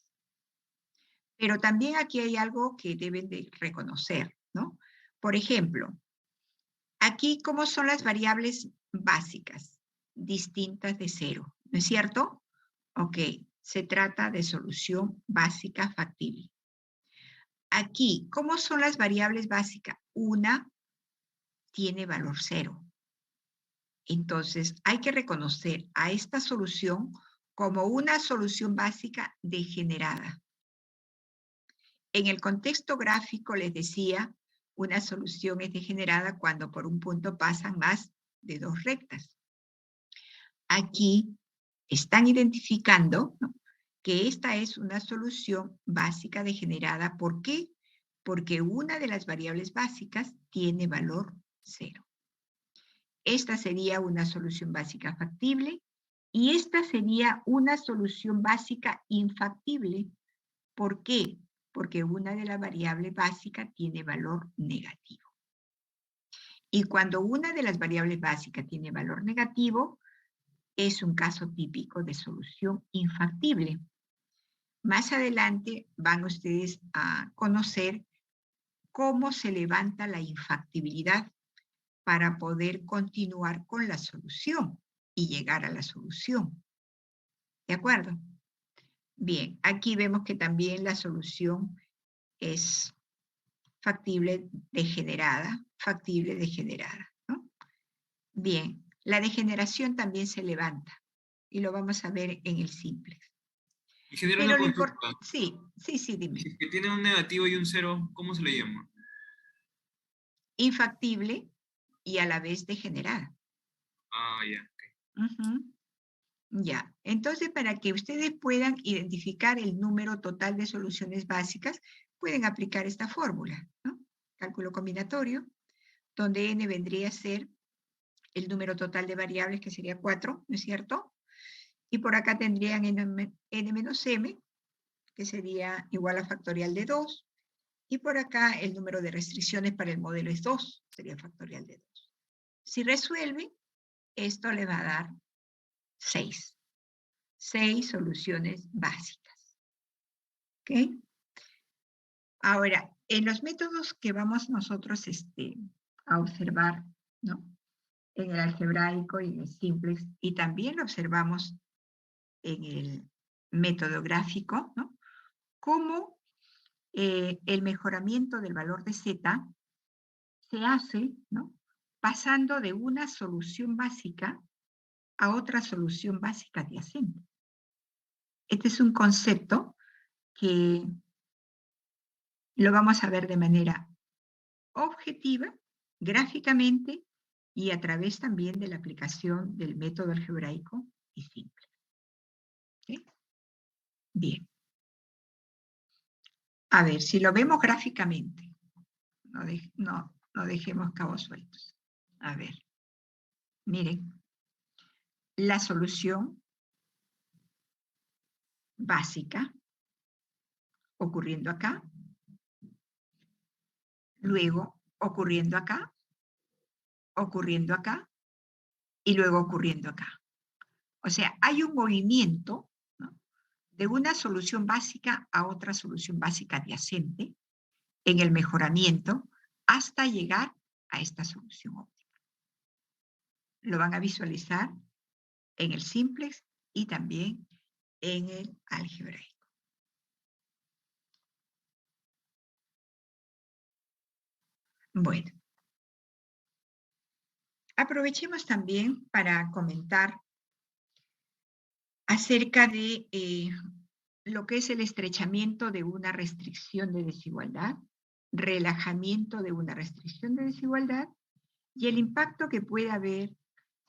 Pero también aquí hay algo que deben de reconocer, ¿no? Por ejemplo, aquí, ¿cómo son las variables básicas? Distintas de 0, ¿no es cierto? Ok, se trata de solución básica factible. Aquí, ¿cómo son las variables básicas? Una tiene valor 0. Entonces, hay que reconocer a esta solución como una solución básica degenerada. En el contexto gráfico les decía, una solución es degenerada cuando por un punto pasan más de dos rectas. Aquí están identificando, ¿no?, que esta es una solución básica degenerada. ¿Por qué? Porque una de las variables básicas tiene valor 0. Esta sería una solución básica factible y esta sería una solución básica infactible. ¿Por qué? Porque una de las variables básicas tiene valor negativo. Y cuando una de las variables básicas tiene valor negativo, es un caso típico de solución infactible. Más adelante van ustedes a conocer cómo se levanta la infactibilidad para poder continuar con la solución y llegar a la solución. ¿De acuerdo? Bien, aquí vemos que también la solución es factible degenerada, ¿no? Bien, la degeneración también se levanta y lo vamos a ver en el simple. Y genera una Pero lo consulta. importante, sí, dime. Si es que tiene un negativo y un 0, ¿cómo se le llama? Infactible y a la vez degenerada. Ah, ya. Ujú. Ya, entonces para que ustedes puedan identificar el número total de soluciones básicas, pueden aplicar esta fórmula, ¿no? Cálculo combinatorio, donde n vendría a ser el número total de variables, que sería 4, ¿no es cierto? Y por acá tendrían n menos m, que sería igual a factorial de 2, y por acá el número de restricciones para el modelo es 2, sería factorial de 2. Si resuelve, esto le va a dar 6. 6 soluciones básicas. ¿Ok? Ahora, en los métodos que vamos nosotros a observar, ¿no?, en el algebraico y en el simplex, y también lo observamos en el método gráfico, ¿no?, cómo el mejoramiento del valor de z se hace, ¿no?, pasando de una solución básica a otra solución básica adyacente. Este es un concepto que lo vamos a ver de manera objetiva, gráficamente, y a través también de la aplicación del método algebraico y simple. ¿Sí? Bien. A ver, si lo vemos gráficamente, no dejemos cabos sueltos. A ver, miren, la solución básica ocurriendo acá, luego ocurriendo acá, y luego ocurriendo acá. O sea, hay un movimiento, ¿no?, de una solución básica a otra solución básica adyacente en el mejoramiento hasta llegar a esta solución óptima. Lo van a visualizar en el simplex y también en el algebraico. Bueno, aprovechemos también para comentar acerca de lo que es el estrechamiento de una restricción de desigualdad, relajamiento de una restricción de desigualdad y el impacto que puede haber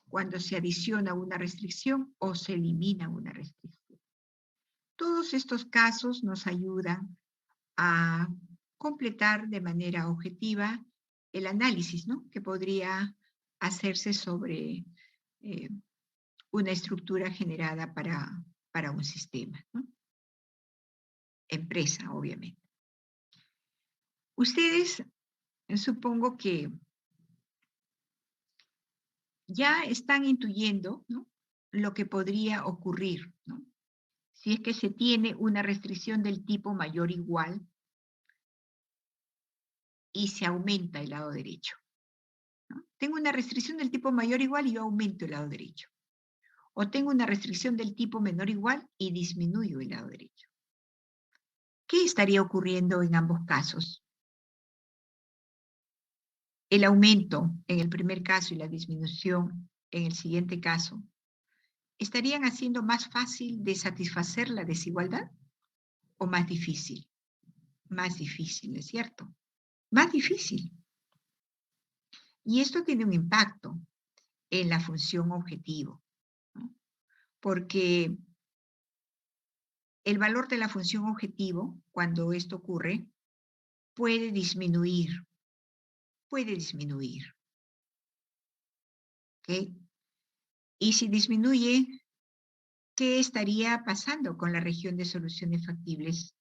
cuando se adiciona una restricción o se elimina una restricción. Todos estos casos nos ayudan a completar de manera objetiva el análisis, ¿no?, que podría hacerse sobre una estructura generada para un sistema, ¿no?, empresa, obviamente. Ustedes, supongo que ya están intuyendo, ¿no?, lo que podría ocurrir, ¿no?, si es que se tiene una restricción del tipo mayor o igual y se aumenta el lado derecho, ¿no? Tengo una restricción del tipo mayor o igual y yo aumento el lado derecho. O tengo una restricción del tipo menor o igual y disminuyo el lado derecho. ¿Qué estaría ocurriendo en ambos casos? El aumento en el primer caso y la disminución en el siguiente caso, ¿estarían haciendo más fácil de satisfacer la desigualdad o más difícil? Más difícil, ¿es cierto? Más difícil. Y esto tiene un impacto. en la función objetivo, ¿no? Porque el valor de la función objetivo, cuando esto ocurre, puede disminuir, ¿ok? Y si disminuye, ¿qué estaría pasando con la región de soluciones factibles?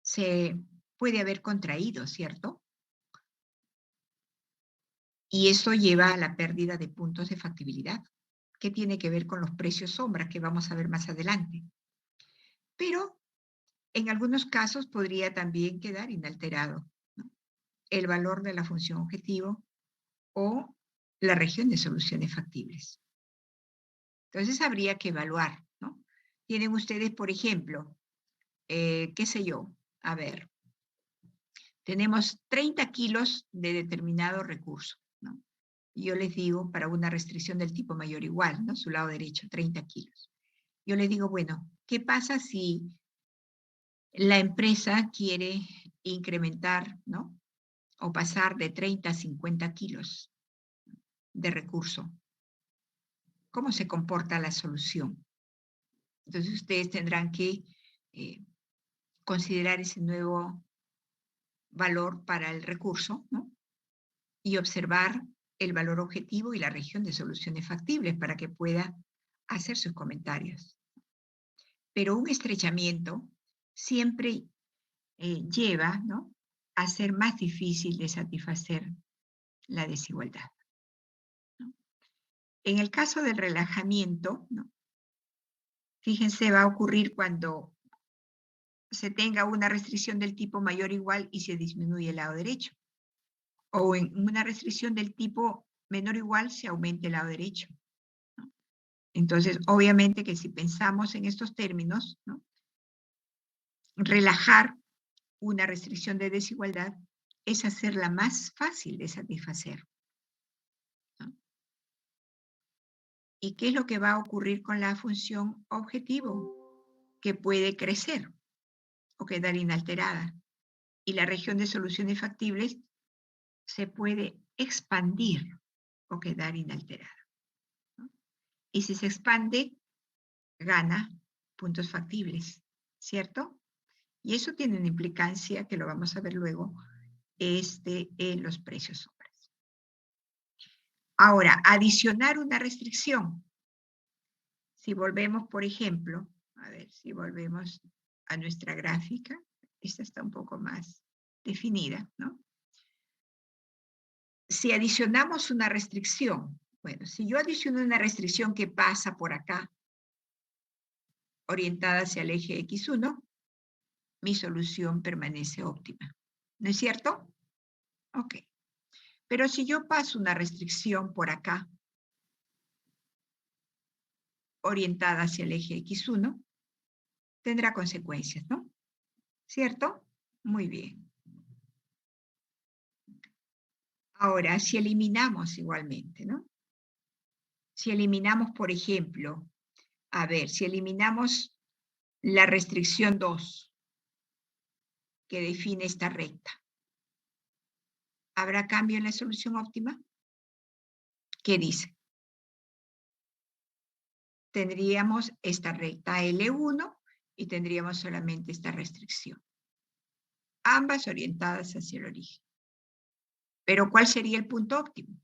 Se puede haber contraído, ¿cierto? Y eso lleva a la pérdida de puntos de factibilidad, que tiene que ver con los precios sombra que vamos a ver más adelante. Pero en algunos casos podría también quedar inalterado, ¿no? El valor de la función objetivo o la región de soluciones factibles. Entonces habría que evaluar, ¿no? Tienen ustedes, por ejemplo, qué sé yo, a ver, tenemos 30 kilos de determinado recurso, ¿no? Y yo les digo, para una restricción del tipo mayor o igual, ¿no? Su lado derecho, 30 kilos. Yo les digo, bueno, ¿qué pasa si la empresa quiere incrementar, ¿no? O pasar de 30 a 50 kilos de recurso? ¿Cómo se comporta la solución? Entonces ustedes tendrán que considerar ese nuevo valor para el recurso, ¿no? Y observar el valor objetivo y la región de soluciones factibles para que pueda hacer sus comentarios. Pero un estrechamiento siempre lleva, ¿no?, a ser más difícil de satisfacer la desigualdad, ¿no? En el caso del relajamiento, ¿no?, fíjense, va a ocurrir cuando se tenga una restricción del tipo mayor o igual y se disminuye el lado derecho. O en una restricción del tipo menor o igual se aumente el lado derecho, ¿no? Entonces, obviamente que si pensamos en estos términos, ¿no?, relajar una restricción de desigualdad es hacerla más fácil de satisfacer, ¿no? ¿Y qué es lo que va a ocurrir con la función objetivo? Que puede crecer o quedar inalterada. Y la región de soluciones factibles se puede expandir o quedar inalterada, ¿no? Y si se expande, gana puntos factibles, ¿cierto? Y eso tiene una implicancia, que lo vamos a ver luego, en los precios sombras. Ahora, adicionar una restricción. Si volvemos, por ejemplo, a ver, si volvemos a nuestra gráfica, esta está un poco más definida, ¿no? Si adicionamos una restricción, bueno, si yo adiciono una restricción que pasa por acá, orientada hacia el eje X1, mi solución permanece óptima, ¿no es cierto? Ok. Pero si yo paso una restricción por acá, orientada hacia el eje X1, tendrá consecuencias, ¿no? ¿Cierto? Muy bien. Ahora, si eliminamos igualmente, ¿no? Si eliminamos, por ejemplo, a ver, si eliminamos la restricción 2, que define esta recta, ¿habrá cambio en la solución óptima? ¿Qué dice? Tendríamos esta recta L1 y tendríamos solamente esta restricción, ambas orientadas hacia el origen. Pero ¿cuál sería el punto óptimo?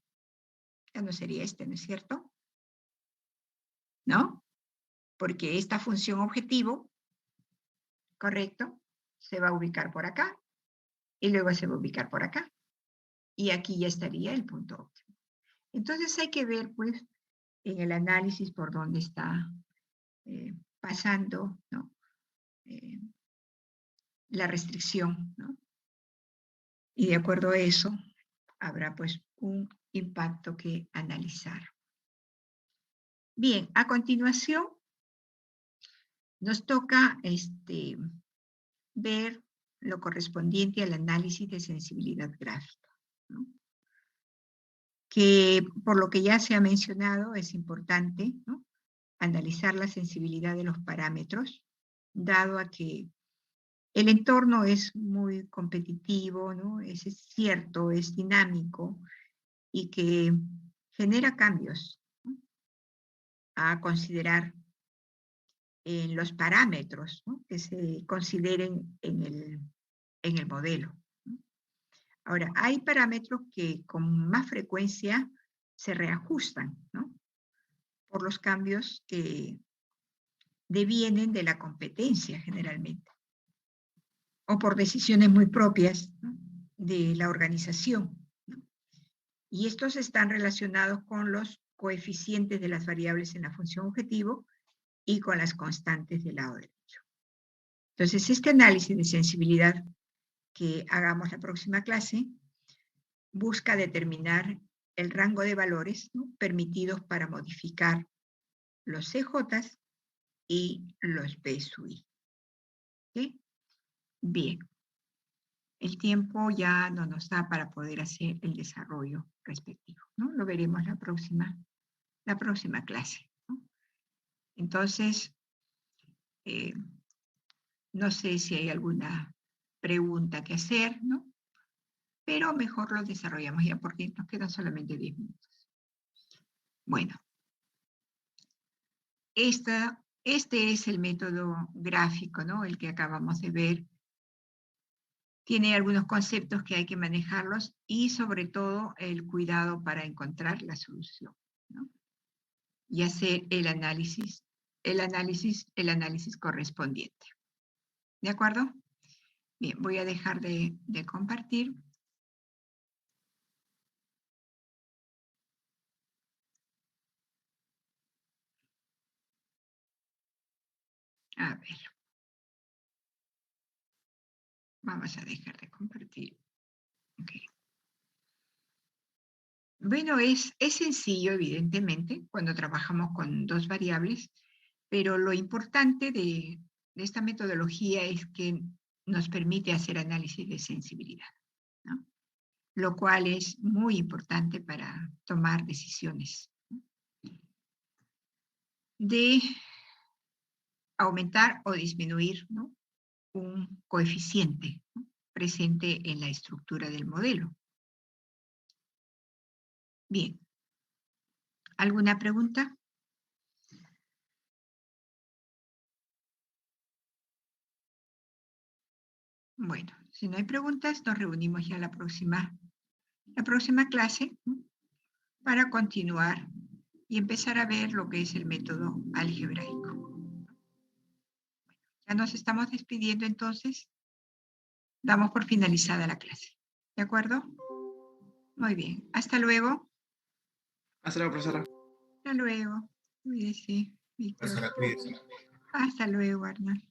Ya no sería este, ¿no es cierto? ¿No? Porque esta función objetivo, ¿correcto?, se va a ubicar por acá y luego se va a ubicar por acá. Y aquí ya estaría el punto óptimo. Entonces hay que ver, pues, en el análisis por dónde está pasando, ¿no?, la restricción, ¿no? Y de acuerdo a eso, habrá pues un impacto que analizar. Bien, a continuación nos toca ver lo correspondiente al análisis de sensibilidad gráfica, ¿no?, que por lo que ya se ha mencionado es importante, ¿no?, analizar la sensibilidad de los parámetros, dado a que el entorno es muy competitivo, ¿no?, es cierto, es dinámico, y que genera cambios, ¿no?, a considerar en los parámetros, ¿no?, que se consideren en el modelo, ¿no? Ahora, hay parámetros que con más frecuencia se reajustan, ¿no?, por los cambios que devienen de la competencia generalmente, o por decisiones muy propias, ¿no?, de la organización, ¿no? Y estos están relacionados con los coeficientes de las variables en la función objetivo y con las constantes del lado derecho. Entonces, este análisis de sensibilidad que hagamos la próxima clase busca determinar el rango de valores, ¿no?, permitidos para modificar los CJ y los BSUI. ¿Sí? Bien. El tiempo ya no nos da para poder hacer el desarrollo respectivo, ¿no? Lo veremos la próxima clase, ¿no? Entonces, no sé si hay alguna pregunta que hacer, ¿no? Pero mejor lo desarrollamos ya porque nos quedan solamente 10 minutos. Bueno, este es el método gráfico, ¿no?, el que acabamos de ver. Tiene algunos conceptos que hay que manejarlos y sobre todo el cuidado para encontrar la solución, ¿no?, y hacer el análisis correspondiente. ¿De acuerdo? Bien, voy a dejar de compartir. A ver. Vamos a dejar de compartir. Okay. Bueno, es sencillo, evidentemente, cuando trabajamos con dos variables, pero lo importante de esta metodología es que nos permite hacer análisis de sensibilidad, ¿no?, lo cual es muy importante para tomar decisiones, ¿no?, de aumentar o disminuir, ¿no?, un coeficiente, ¿no?, presente en la estructura del modelo. Bien. ¿Alguna pregunta? Bueno, si no hay preguntas, nos reunimos ya la próxima clase, ¿no?, para continuar y empezar a ver lo que es el método algebraico. Ya nos estamos despidiendo entonces. Damos por finalizada la clase. ¿De acuerdo? Muy bien. Hasta luego. Hasta luego, profesora. Hasta luego. Cuídese, Víctor. Profesora, cuídese. Hasta luego, Arnold.